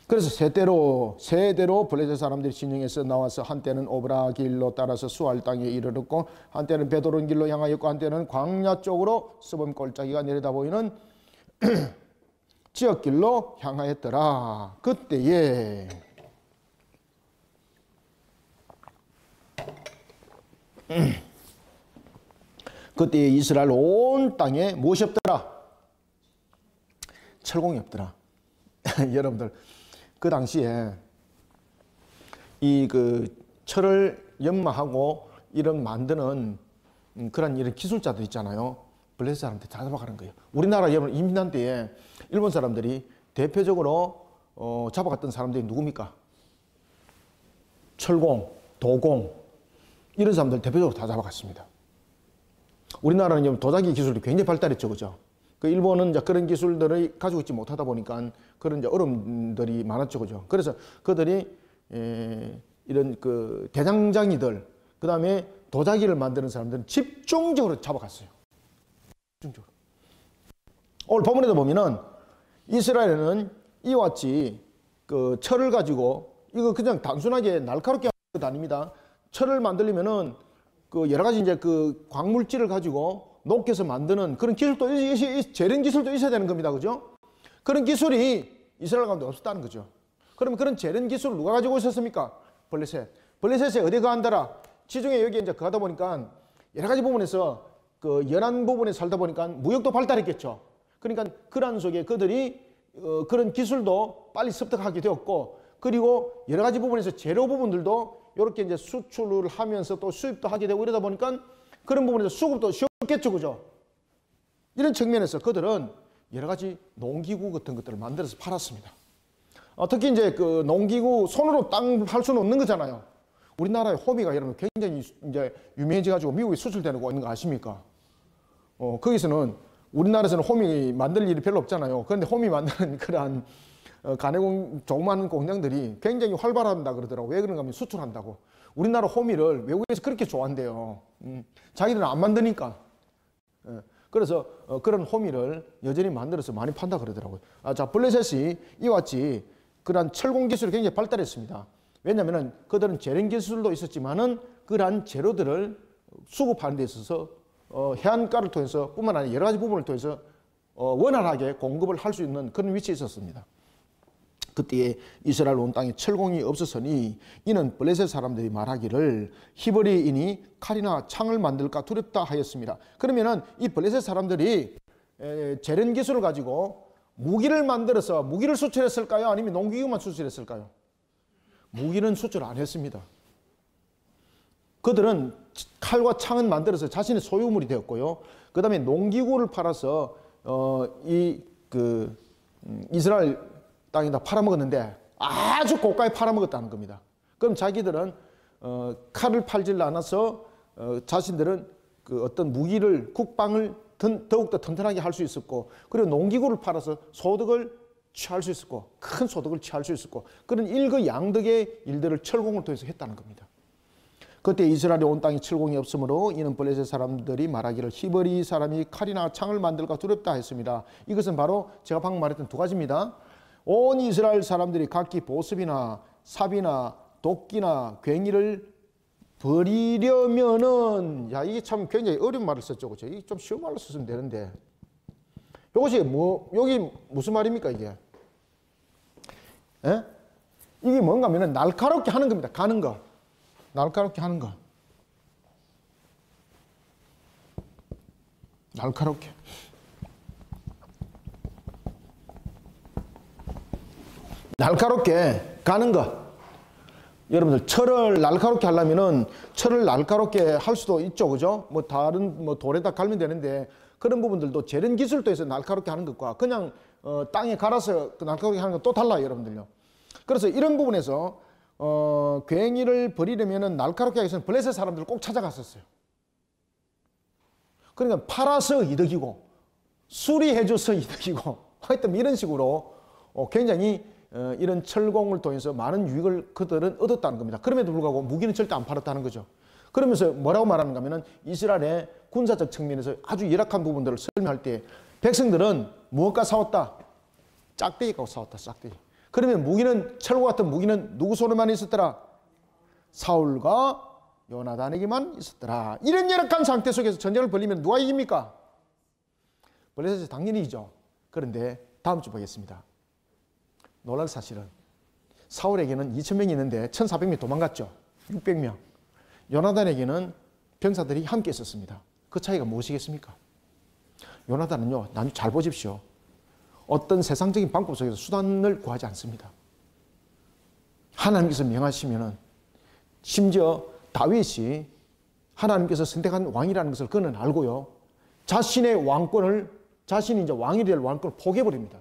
그래서 세대로 블레셋 사람들이 진영에서 나와서 한때는 오브라 길로 따라서 수알 땅에 이르렀고 한때는 베도론 길로 향하였고 한때는 광야 쪽으로 스범 골짜기가 내려다 보이는 지역길로 향하였더라. 그때에 이스라엘 온 땅에 무엇이 없더라? 철공이 없더라. 여러분들 그 당시에 이 그 철을 연마하고 이런 만드는 그런 이런 기술자들 있잖아요. 블레셋 사람한테 다 잡아가는 거예요. 우리나라 여러분 이민한 때에 일본 사람들이 대표적으로 잡아갔던 사람들이 누굽니까? 철공, 도공 이런 사람들 대표적으로 다 잡아갔습니다. 우리나라는 도자기 기술이 굉장히 발달했죠, 그죠? 그 일본은 이제 그런 기술들을 가지고 있지 못하다 보니까 그런 이제 어려움들이 많았죠, 그죠? 그래서 그들이 이런 그 대장장이들, 그 다음에 도자기를 만드는 사람들은 집중적으로 잡아갔어요. 집중적으로. 오늘 본문에도 보면은 이스라엘은 이와 같이 그 철을 가지고 이거 그냥 단순하게 날카롭게 하는 것 아닙니다. 철을 만들려면은 그 여러 가지 이제 그 광물질을 가지고 녹여서 만드는 그런 기술도 재련 기술도 있어야 되는 겁니다, 그죠? 그런 기술이 이스라엘 가운데 없었다는 거죠. 그러면 그런 재련 기술을 누가 가지고 있었습니까? 블레셋에 어디 가한다라? 지중해 여기 이제 가다 보니까 여러 가지 부분에서 그 연안 부분에 살다 보니까 무역도 발달했겠죠. 그러니까 그러한 속에 그들이 그런 기술도 빨리 습득하게 되었고, 그리고 여러 가지 부분에서 재료 부분들도 이렇게 이제 수출을 하면서 또 수입도 하게 되고 이러다 보니까 그런 부분에서 수급도 쉽겠죠, 그죠? 이런 측면에서 그들은 여러 가지 농기구 같은 것들을 만들어서 팔았습니다. 특히 이제 그 농기구 손으로 땅 할 수는 없는 거잖아요. 우리나라의 호미가 여러분 굉장히 이제 유명해져가지고 미국에 수출되는 거 있는 거 아십니까? 거기서는 우리나라에서는 호미 만들 일이 별로 없잖아요. 그런데 호미 만드는 그러한 조그마한 공장들이 굉장히 활발한다 그러더라고요. 왜 그런가 하면 수출한다고. 우리나라 호미를 외국에서 그렇게 좋아한대요. 자기들은 안 만드니까. 그래서 그런 호미를 여전히 만들어서 많이 판다 그러더라고요. 자, 블레셋이 이와 같이 그러한 철공 기술이 굉장히 발달했습니다. 왜냐하면 그들은 재련 기술도 있었지만은 그러한 재료들을 수급하는 데 있어서 해안가를 통해서 뿐만 아니라 여러 가지 부분을 통해서 원활하게 공급을 할 수 있는 그런 위치에 있었습니다. 그때에 이스라엘 온 땅에 철공이 없었으니 이는 블레셋 사람들이 말하기를 히브리인이 칼이나 창을 만들까 두렵다 하였습니다. 그러면은 이 블레셋 사람들이 재련 기술을 가지고 무기를 만들어서 무기를 수출했을까요? 아니면 농기구만 수출했을까요? 무기는 수출 안 했습니다. 그들은 칼과 창은 만들어서 자신의 소유물이 되었고요. 그 다음에 농기구를 팔아서 이스라엘 땅에다 팔아먹었는데 아주 고가에 팔아먹었다는 겁니다. 그럼 자기들은 칼을 팔질 않아서 자신들은 그 어떤 무기를 국방을 더욱더 튼튼하게 할 수 있었고, 그리고 농기구를 팔아서 소득을 취할 수 있었고, 큰 소득을 취할 수 있었고, 그런 일거양득의 일들을 철공을 통해서 했다는 겁니다. 그때 이스라엘이 온 땅에 철공이 없으므로 이는 블레셋 사람들이 말하기를 히브리 사람이 칼이나 창을 만들까 두렵다 했습니다. 이것은 바로 제가 방금 말했던 두 가지입니다. 온 이스라엘 사람들이 각기 보습이나 삽이나 도끼나 괭이를 버리려면은, 야, 이게 참 굉장히 어려운 말을 썼죠. 그죠? 이게 좀 쉬운 말로 썼으면 되는데. 이것이 여기 무슨 말입니까, 이게? 예? 이게 뭔가 하면은 날카롭게 하는 겁니다. 가는 거. 날카롭게 하는 거. 날카롭게. 날카롭게 가는 거. 여러분들 철을 날카롭게 하려면은 철을 날카롭게 할 수도 있죠. 그죠? 다른 돌에다 갈면 되는데 그런 부분들도 재련 기술도 해서 날카롭게 하는 것과 그냥 땅에 갈아서 날카롭게 하는 건 또 달라요, 여러분들요. 그래서 이런 부분에서 괭이를 버리려면은 날카롭게 하기 위해서는 블레셋 사람들을 꼭 찾아갔었어요. 그러니까 팔아서 이득이고 수리해줘서 이득이고 하여튼 이런 식으로 굉장히 이런 철공을 통해서 많은 유익을 그들은 얻었다는 겁니다. 그럼에도 불구하고 무기는 절대 안 팔았다는 거죠. 그러면서 뭐라고 말하는가 하면은 이스라엘의 군사적 측면에서 아주 열악한 부분들을 설명할 때 백성들은 무엇과 싸웠다? 짝대기가 싸웠다, 짝대기. 그러면 무기는, 철과 같은 무기는 누구 손에만 있었더라? 사울과 요나단에게만 있었더라. 이런 열악한 상태 속에서 전쟁을 벌이면 누가 이깁니까? 블레셋이 당연히 이기죠. 그런데 다음 주 보겠습니다. 놀랄 사실은 사울에게는 2,000명이 있는데 1,400명이 도망갔죠. 600명. 요나단에게는 병사들이 함께 있었습니다. 그 차이가 무엇이겠습니까? 요나단은요, 나중에 잘 보십시오. 어떤 세상적인 방법 속에서 수단을 구하지 않습니다. 하나님께서 명하시면은, 심지어 다윗이 하나님께서 선택한 왕이라는 것을 그는 알고요, 자신의 왕권을, 자신이 이제 왕이 될 왕권을 포기해버립니다.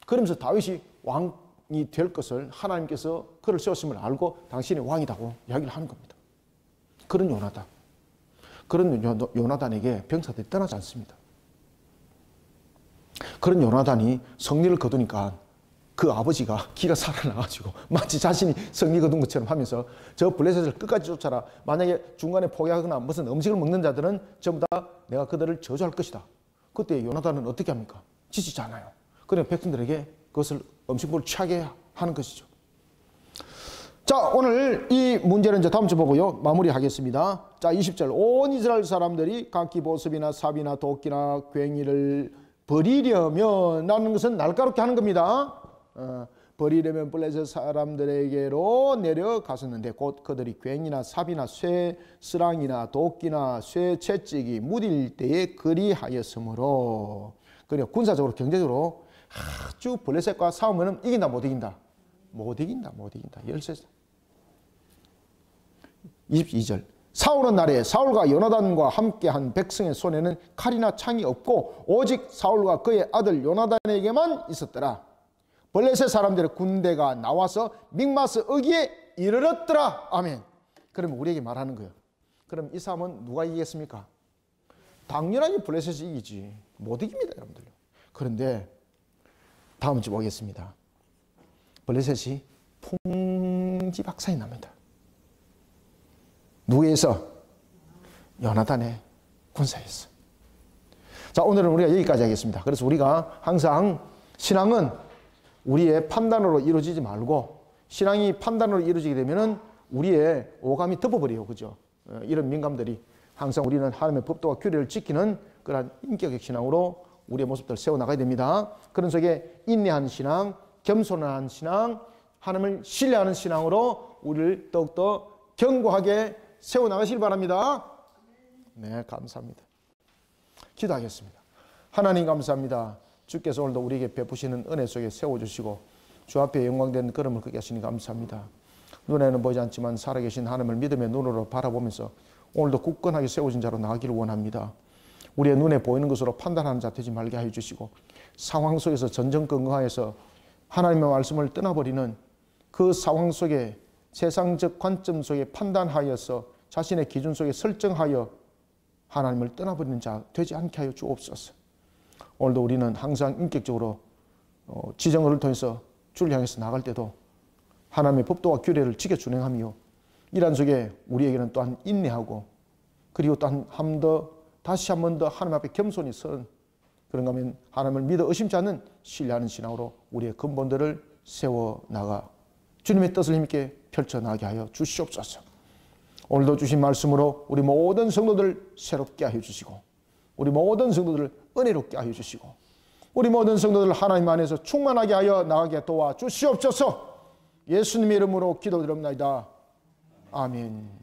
그러면서 다윗이 왕이 될 것을 하나님께서 그를 세웠음을 알고 당신이 왕이라고 이야기를 하는 겁니다. 그런 요나단. 그런 요나단에게 병사들이 떠나지 않습니다. 그런 요나단이 승리를 거두니까 그 아버지가 기가 살아나가지고 마치 자신이 승리 거둔 것처럼 하면서 저 블레셋을 끝까지 쫓아라. 만약에 중간에 포기하거나 무슨 음식을 먹는 자들은 전부 다 내가 그들을 저주할 것이다. 그때 요나단은 어떻게 합니까? 지치지 않아요. 그러면 백성들에게 그것을 음식물을 취하게 하는 것이죠. 자, 오늘 이 문제는 이제 다음 주 보고요, 마무리하겠습니다. 자, 20절. 온 이스라엘 사람들이 각기 보습이나 삽이나 도끼나 괭이를 버리려면, 라는 것은 날카롭게 하는 겁니다. 버리려면 블레셋 사람들에게로 내려갔었는데 곧 그들이 괭이나 삽이나 쇠 스랑이나 도끼나 쇠 채찍이 무딜 때에 그리하였으므로. 그러니까 군사적으로 경제적으로 아주 블레셋과 싸우면 이긴다, 못 이긴다? 못 이긴다, 못 이긴다. 열세. 22절. 사울은 날에 사울과 요나단과 함께한 백성의 손에는 칼이나 창이 없고 오직 사울과 그의 아들 요나단에게만 있었더라. 블레셋 사람들의 군대가 나와서 믹마스 어기에 이르렀더라. 아멘. 그러면 우리에게 말하는 거예요. 그럼 이 싸움은 누가 이기겠습니까? 당연하게 블레셋이 이기지. 못 이깁니다, 여러분들. 그런데 다음 주 보겠습니다. 블레셋이 풍지박산이 납니다. 누구에서? 요나단의 군사에서. 자, 오늘은 우리가 여기까지 하겠습니다. 그래서 우리가 항상 신앙은 우리의 판단으로 이루어지지 말고 신앙이 판단으로 이루어지게 되면은 우리의 오감이 덮어버려요. 그죠? 이런 민감들이 항상 우리는 하나님의 법도와 규례를 지키는 그러한 인격의 신앙으로 우리의 모습들을 세워나가야 됩니다. 그런 속에 인내하는 신앙, 겸손한 신앙, 하나님을 신뢰하는 신앙으로 우리를 더욱더 견고하게 세워나가시길 바랍니다. 네, 감사합니다. 기도하겠습니다. 하나님 감사합니다. 주께서 오늘도 우리에게 베푸시는 은혜 속에 세워주시고 주 앞에 영광된 걸음을 걷게 하시니 감사합니다. 눈에는 보이지 않지만 살아계신 하나님을 믿음의 눈으로 바라보면서 오늘도 굳건하게 세워진 자로 나가기를 원합니다. 우리의 눈에 보이는 것으로 판단하는 자 되지 말게 하여 주시고 상황 속에서 전전긍긍하여서 하나님의 말씀을 떠나버리는 그 상황 속에 세상적 관점 속에 판단하여서 자신의 기준 속에 설정하여 하나님을 떠나버리는 자 되지 않게 하여 주옵소서. 오늘도 우리는 항상 인격적으로 지정을 통해서 주를 향해서 나갈 때도 하나님의 법도와 규례를 지켜 준행하며 이란 속에 우리에게는 또한 인내하고 그리고 또한 다시 한 번 더 하나님 앞에 겸손히 선 그런가 하면 하나님을 믿어 의심치 않는 신뢰하는 신앙으로 우리의 근본들을 세워나가 주님의 뜻을 힘있게 펼쳐나가게 하여 주시옵소서. 오늘도 주신 말씀으로 우리 모든 성도들 새롭게 하여 주시고 우리 모든 성도들을 은혜롭게 하여 주시고 우리 모든 성도들 하나님 안에서 충만하게 하여 나가게 도와주시옵소서. 예수님의 이름으로 기도드립니다. 아멘.